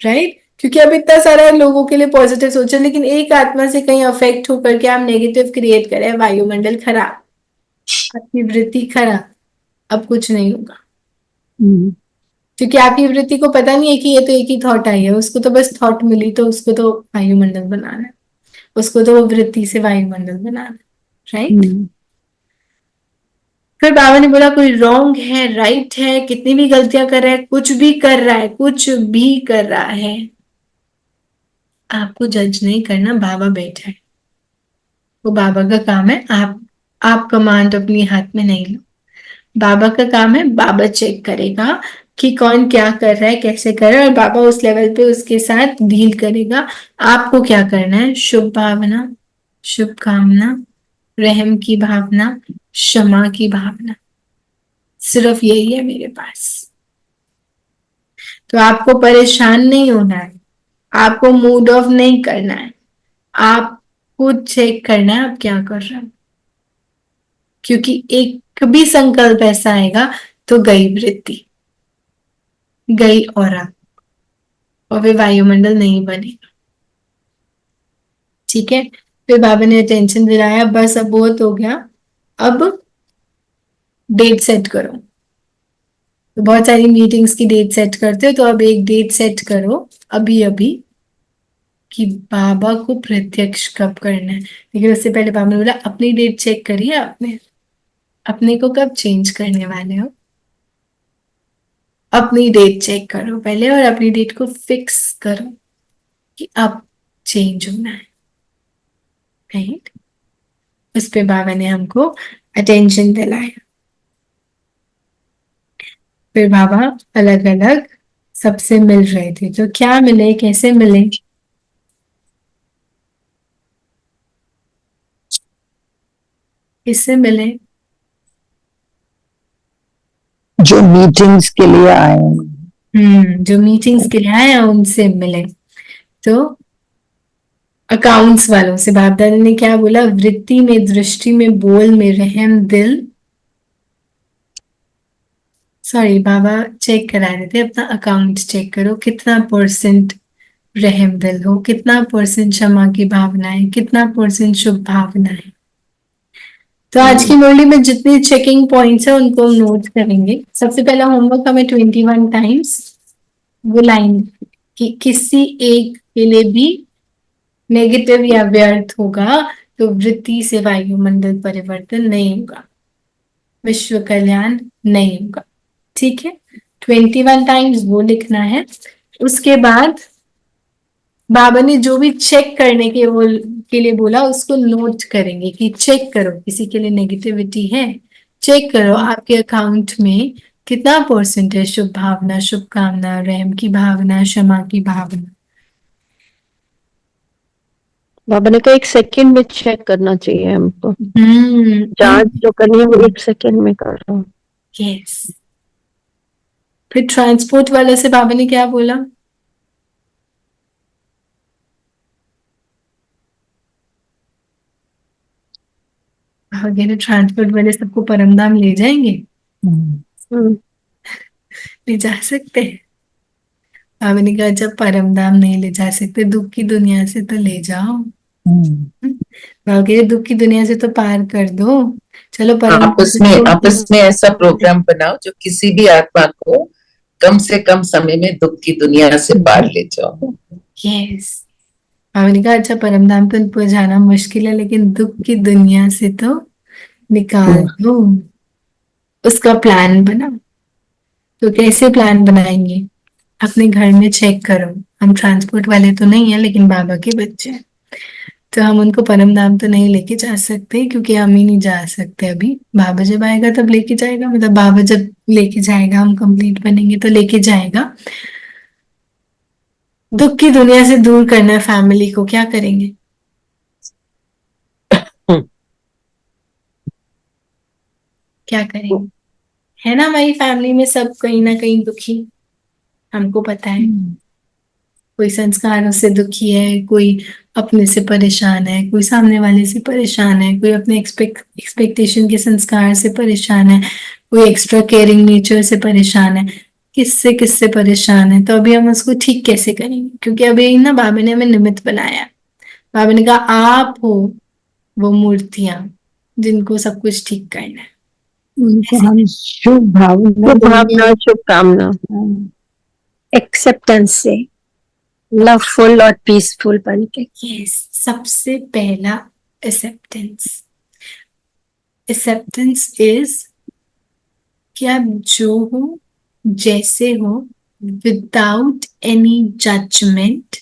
राइट। क्योंकि अब इतना सारा लोगों के लिए पॉजिटिव सोचा, लेकिन एक आत्मा से कहीं अफेक्ट होकर के आप नेगेटिव क्रिएट करें, वायुमंडल खराब, आपकी वृत्ति खराब, अब कुछ नहीं होगा। क्योंकि आपकी वृत्ति को पता नहीं है कि ये तो एक ही थॉट आई है, उसको तो बस थॉट मिली, तो उसको तो वायुमंडल बनाना है, उसको तो वो वृत्ति से वायुमंडल बनाना है, राइट। फिर बाबा ने बोला कोई रॉन्ग है राइट है, कितनी भी गलतियां कर रहा है, कुछ भी कर रहा है, कुछ भी कर रहा है, आपको जज नहीं करना, बाबा बैठा है, वो बाबा का काम है। आप कमांड अपनी हाथ में नहीं लो, बाबा का काम है। बाबा चेक करेगा कि कौन क्या कर रहा है, कैसे कर रहा है, और बाबा उस लेवल पे उसके साथ डील करेगा। आपको क्या करना है, शुभ भावना शुभकामना, रहम की भावना, क्षमा की भावना, सिर्फ यही है मेरे पास। तो आपको परेशान नहीं होना है, आपको मूड ऑफ नहीं करना है, आपको चेक करना है आप क्या कर रहे हो। क्योंकि एक भी संकल्प ऐसा आएगा तो गई वृत्ति, गई और वे वायुमंडल नहीं बनेगा, ठीक है। फिर बाबा ने अटेंशन दिलाया बस अब बहुत हो गया, अब डेट सेट करो। तो बहुत सारी मीटिंग्स की डेट सेट करते हो, तो अब एक डेट सेट करो अभी अभी कि बाबा को प्रत्यक्ष कब करना है। लेकिन उससे पहले बाबा ने बोला अपनी डेट चेक करिए, आपने अपने को कब चेंज करने वाले हो, अपनी डेट चेक करो पहले और अपनी डेट को फिक्स करो कि अब चेंज होना है, राइट। उस पे बाबा ने हमको अटेंशन दिलाया। फिर बाबा अलग अलग सबसे मिल रहे थे, तो क्या मिले, कैसे मिले, किससे मिले, जो मीटिंग्स के लिए आए हैं। जो मीटिंग्स के लिए आए हैं उनसे मिले। तो अकाउंट्स वालों से बाप दादा ने क्या बोला, वृत्ति में, दृष्टि में, बोल में, रहम दिल, सॉरी बाबा चेक करा रहे थे अपना अकाउंट, चेक करो कितना % रहम दिल हो, कितना % क्षमा की भावना है, कितना % शुभ भावना है। तो आज की मुरली में जितनी चेकिंग पॉइंट्स है उनको हम नोट करेंगे। सबसे पहला होमवर्क हमें 21 टाइम्स वो लाइन कि किसी एक के लिए भी नेगेटिव या व्यर्थ होगा तो वृत्ति से वायुमंडल परिवर्तन नहीं होगा, विश्व कल्याण नहीं होगा, ठीक है। 21 टाइम्स वो लिखना है। उसके बाद बाबा ने जो भी चेक करने के लिए बोला उसको नोट करेंगे कि चेक करो किसी के लिए नेगेटिविटी है, चेक करो आपके अकाउंट में कितना % है शुभ भावना शुभकामना, रहम की भावना, क्षमा की भावना। बाबा ने कहा 1 सेकंड में चेक करना चाहिए हमको, हम्म। जांच जो करनी है वो 1 सेकंड में कर रहा हूँ। यस। फिर ट्रांसपोर्ट वाले से बाबा ने क्या बोला? अगर ट्रांसपोर्ट वाले सबको परमधाम ले जाएंगे, हम्म, ले जा सकते हैं? बाबा ने कहा जब परमधाम नहीं ले जा सकते, दुख की दुनिया से तो ले जाओ। बाबा कह रहे, दुख की दुनिया से तो पार कर दो, चलो आपस में ऐसा प्रोग्राम बनाओ जो किसी भी आत्मा को कम से कम समय में दुख की दुनिया से पार ले जाओ। यस। बाबा ने कहा अच्छा परमधाम तो पहुंचाना मुश्किल है, लेकिन दुख की दुनिया से तो निकाल दो, उसका प्लान बनाओ। तो कैसे प्लान बनाएंगे? अपने घर में चेक करो। हम ट्रांसपोर्ट वाले तो नहीं है, लेकिन बाबा के बच्चे हैं, तो हम उनको परम धाम तो नहीं लेके जा सकते, क्योंकि हम ही नहीं जा सकते अभी। बाबा जब आएगा तब लेके जाएगा, मतलब बाबा जब लेके जाएगा, हम कंप्लीट बनेंगे तो लेके जाएगा। दुख की दुनिया से दूर करना है फैमिली को, क्या करेंगे? क्या करेंगे? है ना, हमारी फैमिली में सब कहीं ना कहीं दुखी, हमको पता है। कोई संस्कारों से दुखी है, कोई अपने से परेशान है, कोई सामने वाले से परेशान है, कोई अपने एक्सपेक्टेशन के संस्कार से परेशान है, कोई एक्स्ट्रा केयरिंग नेचर से परेशान है। किससे परेशान है, तो अभी हम उसको ठीक कैसे करेंगे? क्योंकि अभी ना बाबा ने हमें निमित्त बनाया। बाबा ने कहा आप हो वो मूर्तियां जिनको सब कुछ ठीक करना है। उनको हम शुभ भावना भावना, शुभकामना, एक्सेप्टेंस से लवफुल और पीसफुल बन के। यस, सबसे पहला एक्सेप्टेंस। एक्सेप्टेंस इज कि आप जो हो जैसे हो, without any judgment,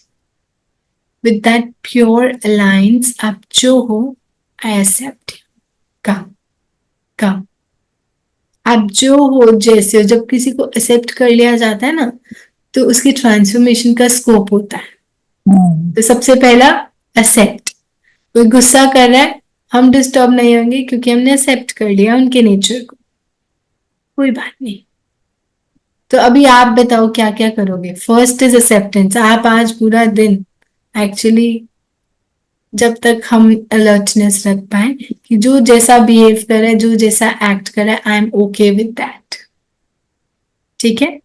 with that pure alliance, आप जो हो आई एक्सेप्ट यू। कम आप जो हो जैसे हो, जब किसी को एक्सेप्ट कर लिया जाता है ना, तो उसकी ट्रांसफॉर्मेशन का स्कोप होता है। तो सबसे पहला एक्सेप्ट। कोई गुस्सा कर रहा है, हम डिस्टर्ब नहीं होंगे, क्योंकि हमने एक्सेप्ट कर लिया उनके नेचर को, कोई बात नहीं। तो अभी आप बताओ क्या क्या करोगे? First is acceptance. आप आज पूरा दिन एक्चुअली, जब तक हम अलर्टनेस रख पाए कि जो जैसा बिहेव करे, जो जैसा एक्ट करे, I am okay with that. ठीक है,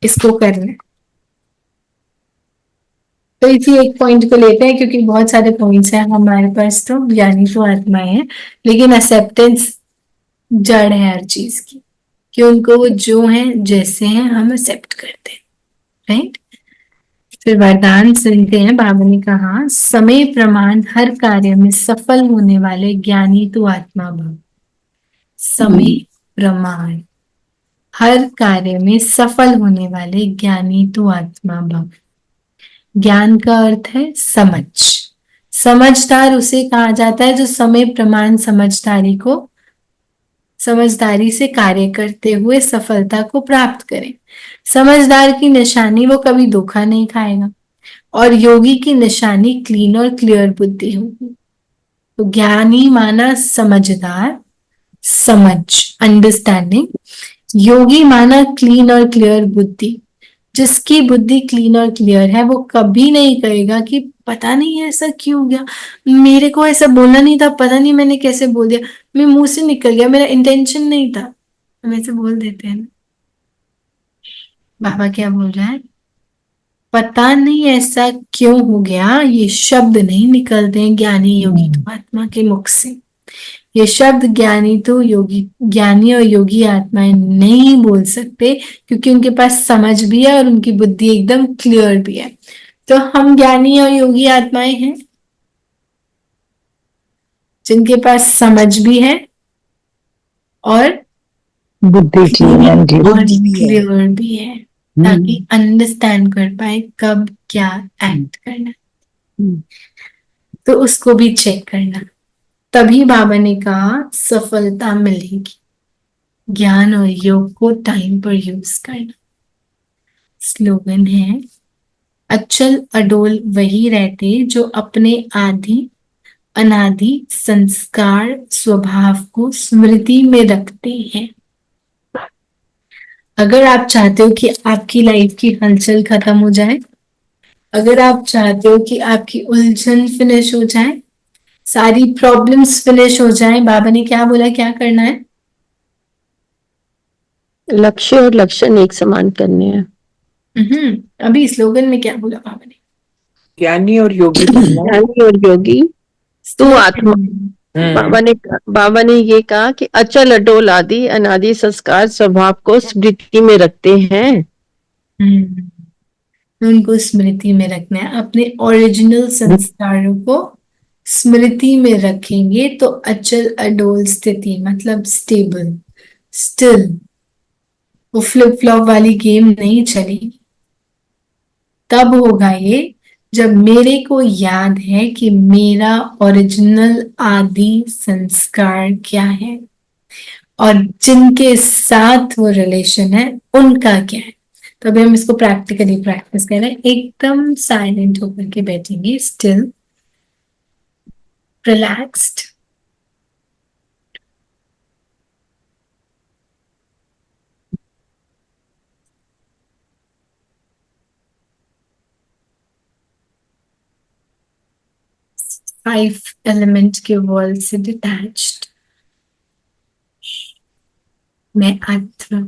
इसको करना है। तो इसी एक पॉइंट को लेते हैं, क्योंकि बहुत सारे पॉइंट्स हैं हमारे पास, तो ज्ञानी तो आत्माएं हैं, लेकिन एक्सेप्टेंस जड़ है हर चीज की, कि उनको वो जो है जैसे हैं हम एक्सेप्ट करते हैं। राइट। फिर वरदान सुनते हैं। बाबा ने कहा समय प्रमाण हर कार्य में सफल होने वाले ज्ञानी तो आत्मा भव। समय प्रमाण हर कार्य में सफल होने वाले ज्ञानी तो आत्मा भव। ज्ञान का अर्थ है समझ। समझदार उसे कहा जाता है जो समय प्रमाण समझदारी से कार्य करते हुए सफलता को प्राप्त करे। समझदार की निशानी वो कभी धोखा नहीं खाएगा, और योगी की निशानी क्लीन और क्लियर बुद्धि होगी। तो ज्ञानी माना समझदार, समझ, अंडरस्टैंडिंग। योगी माना क्लीन और क्लियर बुद्धि। जिसकी बुद्धि क्लीन और क्लियर है, वो कभी नहीं कहेगा कि पता नहीं ऐसा क्यों हो गया, मेरे को ऐसा बोलना नहीं था, पता नहीं मैंने कैसे बोल दिया, मेरे मुंह से निकल गया, मेरा इंटेंशन नहीं था। हम ऐसे बोल देते हैं ना। बाबा क्या बोल रहा है? पता नहीं ऐसा क्यों हो गया, ये शब्द नहीं निकलते हैं ज्ञानी योगी तो आत्मा के मुख से। ये शब्द ज्ञानी और योगी आत्माएं नहीं बोल सकते, क्योंकि उनके पास समझ भी है और उनकी बुद्धि एकदम क्लियर भी है। तो हम ज्ञानी और योगी आत्माएं हैं जिनके पास समझ भी है और बुद्धि क्लियर भी है, ताकि अंडरस्टैंड कर पाए कब क्या एक्ट करना, तो उसको भी चेक करना। तभी बाबा ने कहा सफलता मिलेगी। ज्ञान और योग को टाइम पर यूज करना। स्लोगन है अचल अडोल वही रहते जो अपने आदि अनादि संस्कार स्वभाव को स्मृति में रखते हैं। अगर आप चाहते हो कि आपकी लाइफ की हलचल खत्म हो जाए, अगर आप चाहते हो कि आपकी उलझन फिनिश हो जाए, सारी प्रॉब्लम्स फिनिश हो जाए, बाबा ने क्या बोला क्या करना है? लक्ष्य और लक्षण एक समान करने हैं। अभी स्लोगन में क्या बोला बाबा ने? ज्ञानी और योगी बनना। ज्ञानी और योगी तू आत्मा। बाबा ने ये कहा कि अचल अडोल आदि अनादि संस्कार स्वभाव को स्मृति में रखते हैं। उनको स्मृति में रखना है, अपने ओरिजिनल संस्कारों को स्मृति में रखेंगे तो अचल अडोल स्थिति मतलब स्टेबल, स्टिल, वो फ्लिप फ्लॉप वाली गेम नहीं चलेगी। तब होगा ये जब मेरे को याद है कि मेरा ओरिजिनल आदि संस्कार क्या है और जिनके साथ वो रिलेशन है उनका क्या है। तो अभी हम इसको प्रैक्टिकली प्रैक्टिस कर रहे हैं। एकदम साइलेंट होकर के बैठेंगे, स्टिल, रिलैक्स्ड। फाइव एलिमेंट के वर्ल्ड से डिटैच्ड। मैं आत्मा,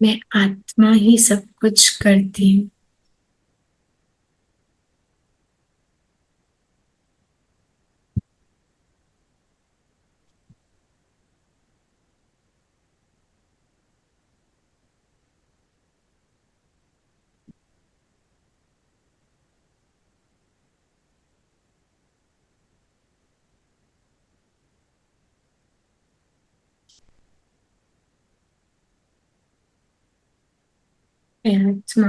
मैं आत्मा ही सब कुछ करती हूँ। मैं आत्मा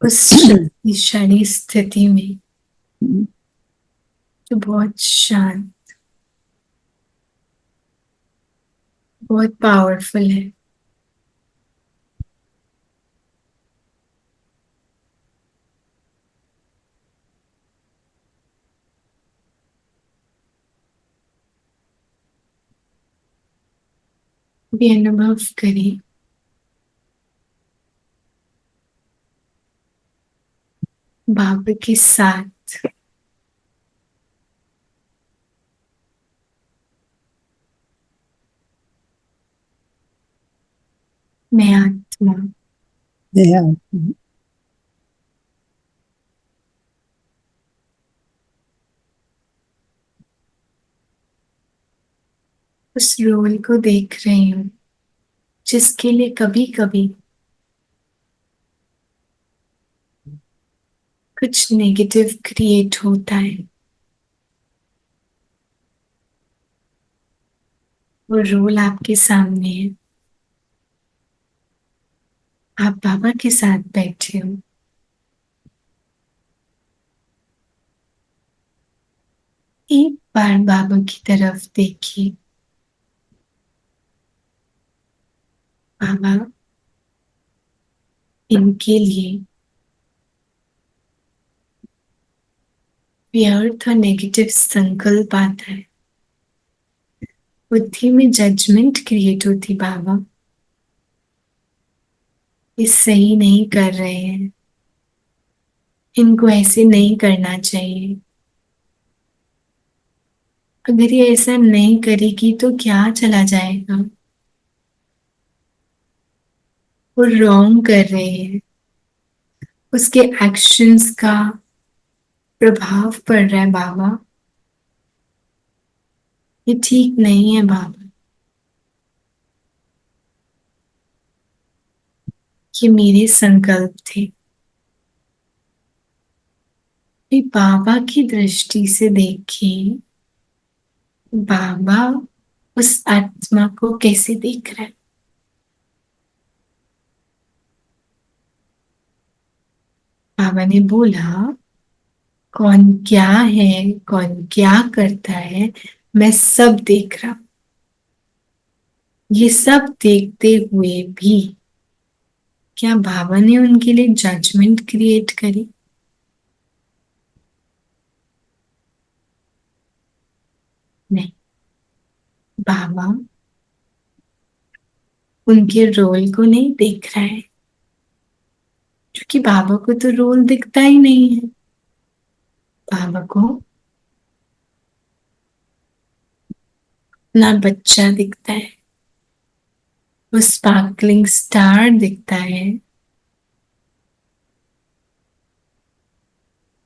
उस शक्तिशाली स्थिति में जो बहुत शांत, बहुत पावरफुल है, भी अनुभव करें बाबा के साथ मैं आत्मा उस रोल को देख रही हूँ जिसके लिए कभी कभी कुछ नेगेटिव क्रिएट होता है। वो रोल आपके सामने है, आप बाबा के साथ बैठे हो। एक बार बाबा की तरफ देखिए। बाबा इनके लिए व्यर्थ और नेगेटिव संकल्प आता है, बुद्धि में जजमेंट क्रिएट होती। बाबा ये सही नहीं कर रहे हैं, इनको ऐसे नहीं करना चाहिए, अगर ये ऐसा नहीं करेगी तो क्या चला जाएगा, वो रॉन्ग कर रहे हैं, उसके एक्शंस का प्रभाव पड़ रहा है। बाबा ये ठीक नहीं है। बाबा ये मेरे संकल्प थे। भी बाबा की दृष्टि से देखिए, बाबा उस आत्मा को कैसे देख रहा है। बाबा ने बोला कौन क्या है, कौन क्या करता है, मैं सब देख रहा हूं। ये सब देखते हुए भी क्या बाबा ने उनके लिए जजमेंट क्रिएट करी? नहीं, बाबा उनके रोल को नहीं देख रहा है, क्योंकि बाबा को तो रोल दिखता ही नहीं है। बाबा को ना बच्चा दिखता है, वो स्पार्कलिंग स्टार दिखता है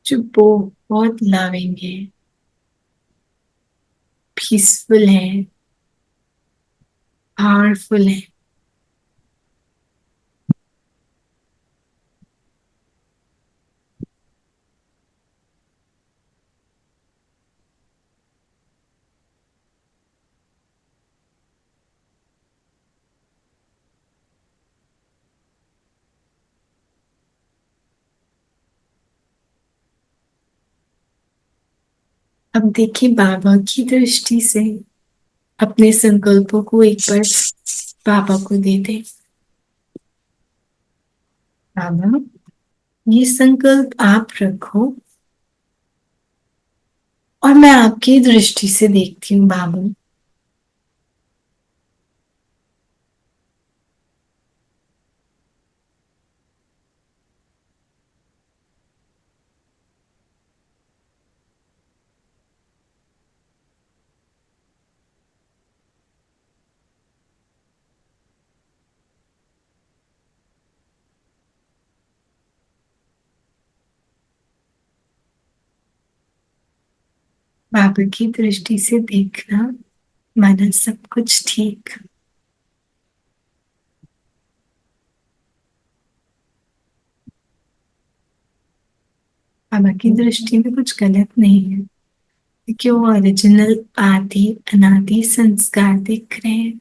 जो बहुत लविंग है, पीसफुल है, पावरफुल है। अब देखिए बाबा की दृष्टि से अपने संकल्पों को एक बार बाबा को दे दे। बाबा, ये संकल्प आप रखो और मैं आपकी दृष्टि से देखती हूँ बाबा। बाबा की दृष्टि से देखना माना सब कुछ ठीक। बाबा की दृष्टि में कुछ गलत नहीं है, क्योंकि वो ओरिजिनल आदि अनादि संस्कार दिख रहे हैं।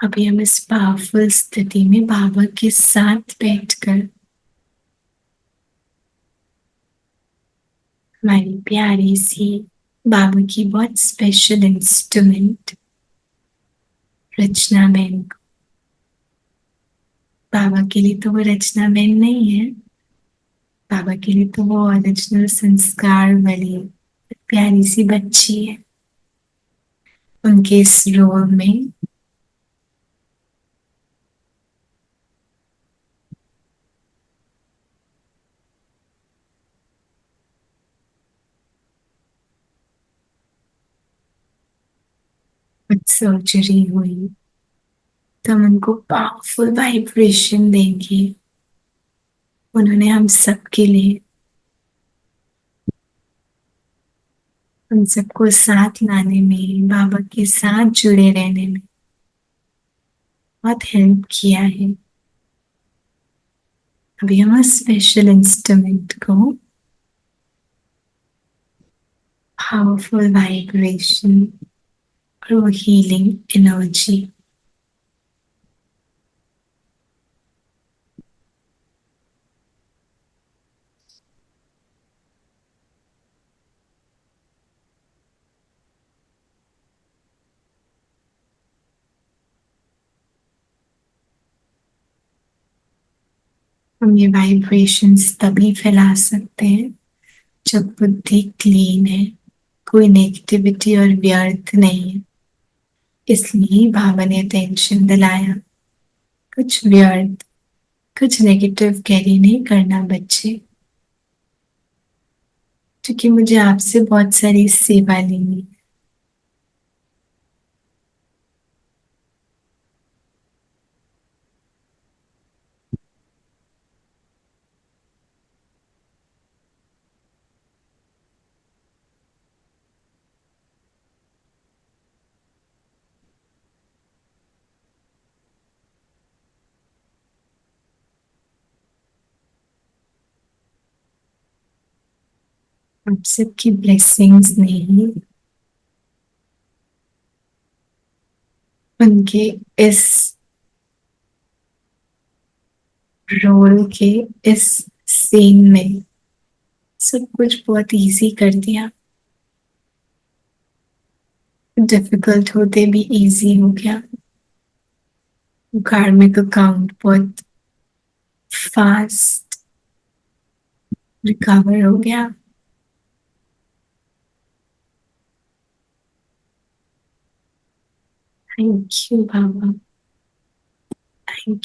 अभी हम इस पावरफुल स्थिति में बाबा के साथ बैठकर हमारी प्यारी सी बाबा की बहुत स्पेशल इंस्ट्रूमेंट रचना बहन को, बाबा के लिए तो वो रचना बहन नहीं है, बाबा के लिए तो वो ओरिजिनल संस्कार वाली प्यारी सी बच्ची है। उनके इस रोल में कुछ सर्जरी हुई तो हम उनको पावरफुल वाइब्रेशन देंगे। उन्होंने हम सबके लिए, हम सबको साथ लाने में, बाबा के साथ जुड़े रहने में बहुत हेल्प किया है। अभी हम स्पेशल इंस्ट्रूमेंट को पावरफुल वाइब्रेशन और वो हीलिंग एनर्जी हम ये वाइब्रेशंस तभी फैला सकते हैं जब बुद्धि क्लीन है, कोई नेगेटिविटी और व्यर्थ नहीं है। इसलिए बाबा ने अटेंशन दिलाया, कुछ व्यर्थ, कुछ नेगेटिव कैरी नहीं करना बच्चे, क्योंकि मुझे आपसे बहुत सारी सेवा लेनी है। आप सबकी ब्लेसिंग्स नहीं, उनके इस रोल के इस सीन में सब कुछ बहुत इजी कर दिया, डिफिकल्ट होते भी इजी हो गया। कार्मिक अकाउंट बहुत फास्ट रिकवर हो गया। थैंक यू बाबा, थैंक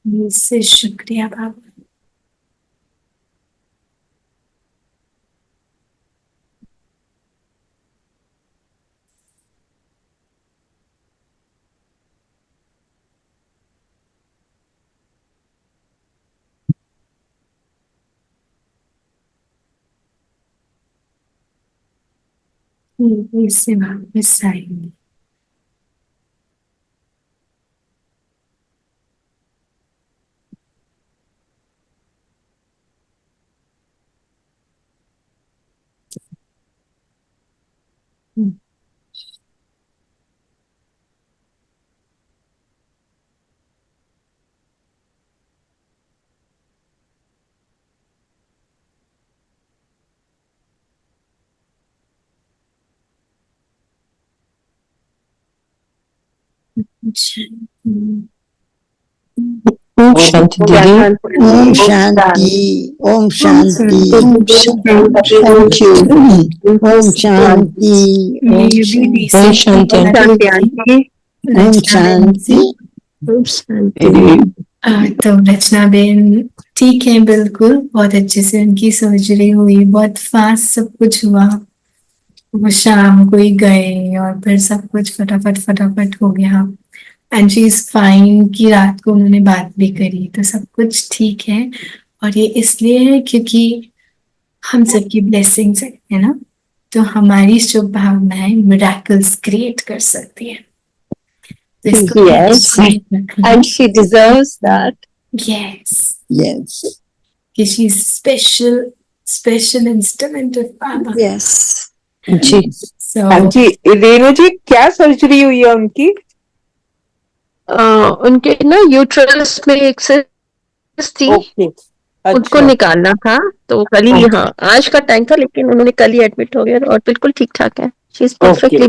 यू, से शुक्रिया बाबा। इससे वापस आएंगे। ओम शांति दीदी। ओम शांति, ओम शांति, थैंक यू। ओम शांति, ओम शांति आंटी। ओम शांति। तो रचना बेन ठीक है, बिल्कुल बहुत अच्छे से उनकी सर्जरी हुई, बहुत फास्ट सब कुछ हुआ। वो शाम को ही गए और फिर सब कुछ फटाफट फटाफट हो गया। एंड शी इज फाइन कि रात को उन्होंने बात भी करी, तो सब कुछ ठीक है। और ये इसलिए है क्योंकि हम सबकी ब्लेसिंग्स है ना, तो हमारी शुभ भावनाएं मिरेकल्स क्रिएट कर सकती है। तो इसको Yes, and she deserves that. yes, Yes, कि she is special instrument of Baba. yes. Ji. So हाँ जी, रेणु जी क्या सर्जरी हुई है उनकी? उनके ना यूट्रस में एक सिस्ट थी, ओके, उसको अच्छा, निकालना था। तो कल ही, Okay. हाँ आज का टाइम था, लेकिन उन्होंने कल ही एडमिट हो गया और बिल्कुल ठीक ठाक है। She is perfectly.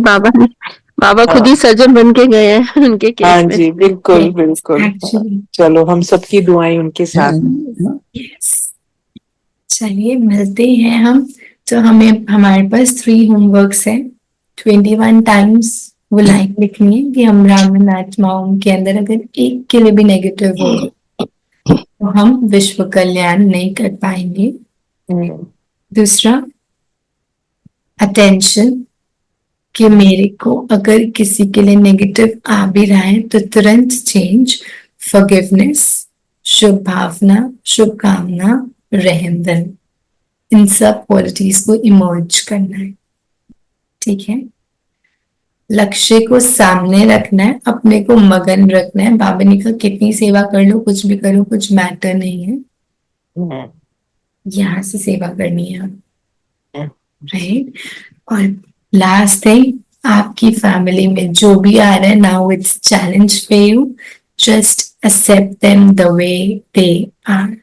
बाबा खुद ही सर्जन बन के गए हैं उनके हाँ केस में। जी, बिल्कुल बिल्कुल। actually चलो हम सबकी दुआएं उनके साथ। yes, चलिए मिलते हैं हम। तो हमें हमारे पास 3 होमवर्क्स है। 21 टाइम्स वो लाइन लिखनी है कि हम ब्राह्मण आत्माओं के अंदर अगर एक के लिए भी नेगेटिव होगा तो हम विश्व कल्याण नहीं कर पाएंगे। दूसरा, अटेंशन, कि मेरे को अगर किसी के लिए नेगेटिव आ भी रहा है तो तुरंत चेंज, फॉरगिवनेस, शुभ भावना, शुभकामना, रहमदन, इन सब क्वालिटीज को इमर्ज करना है। ठीक है, लक्ष्य को सामने रखना है, अपने को मगन रखना है। बाबा ने कहा कितनी सेवा कर लो, कुछ भी करो, कुछ मैटर नहीं है, यहाँ से सेवा करनी है, राइट। और लास्ट थिंग, आपकी फैमिली में जो भी आ रहा है now, it's challenge for you, just accept them the way they are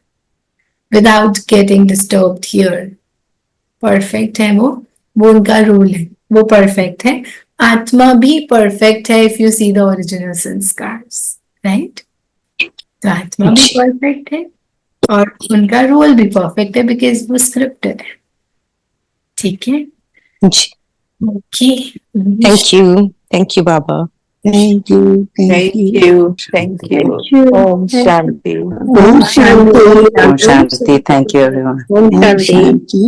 without getting disturbed here. Perfect है वो उनका रूल है, वो परफेक्ट है। आत्मा भी परफेक्ट है if you see the original संस्कार्स, right. तो आत्मा भी परफेक्ट है और उनका रोल भी परफेक्ट है बिकॉज वो स्क्रिप्टेड है। ठीक है, okay, thank you Baba. Thank you, thank you, thank you. Om Shanti. Om Shanti. Shanti. Thank you everyone. Om Shanti.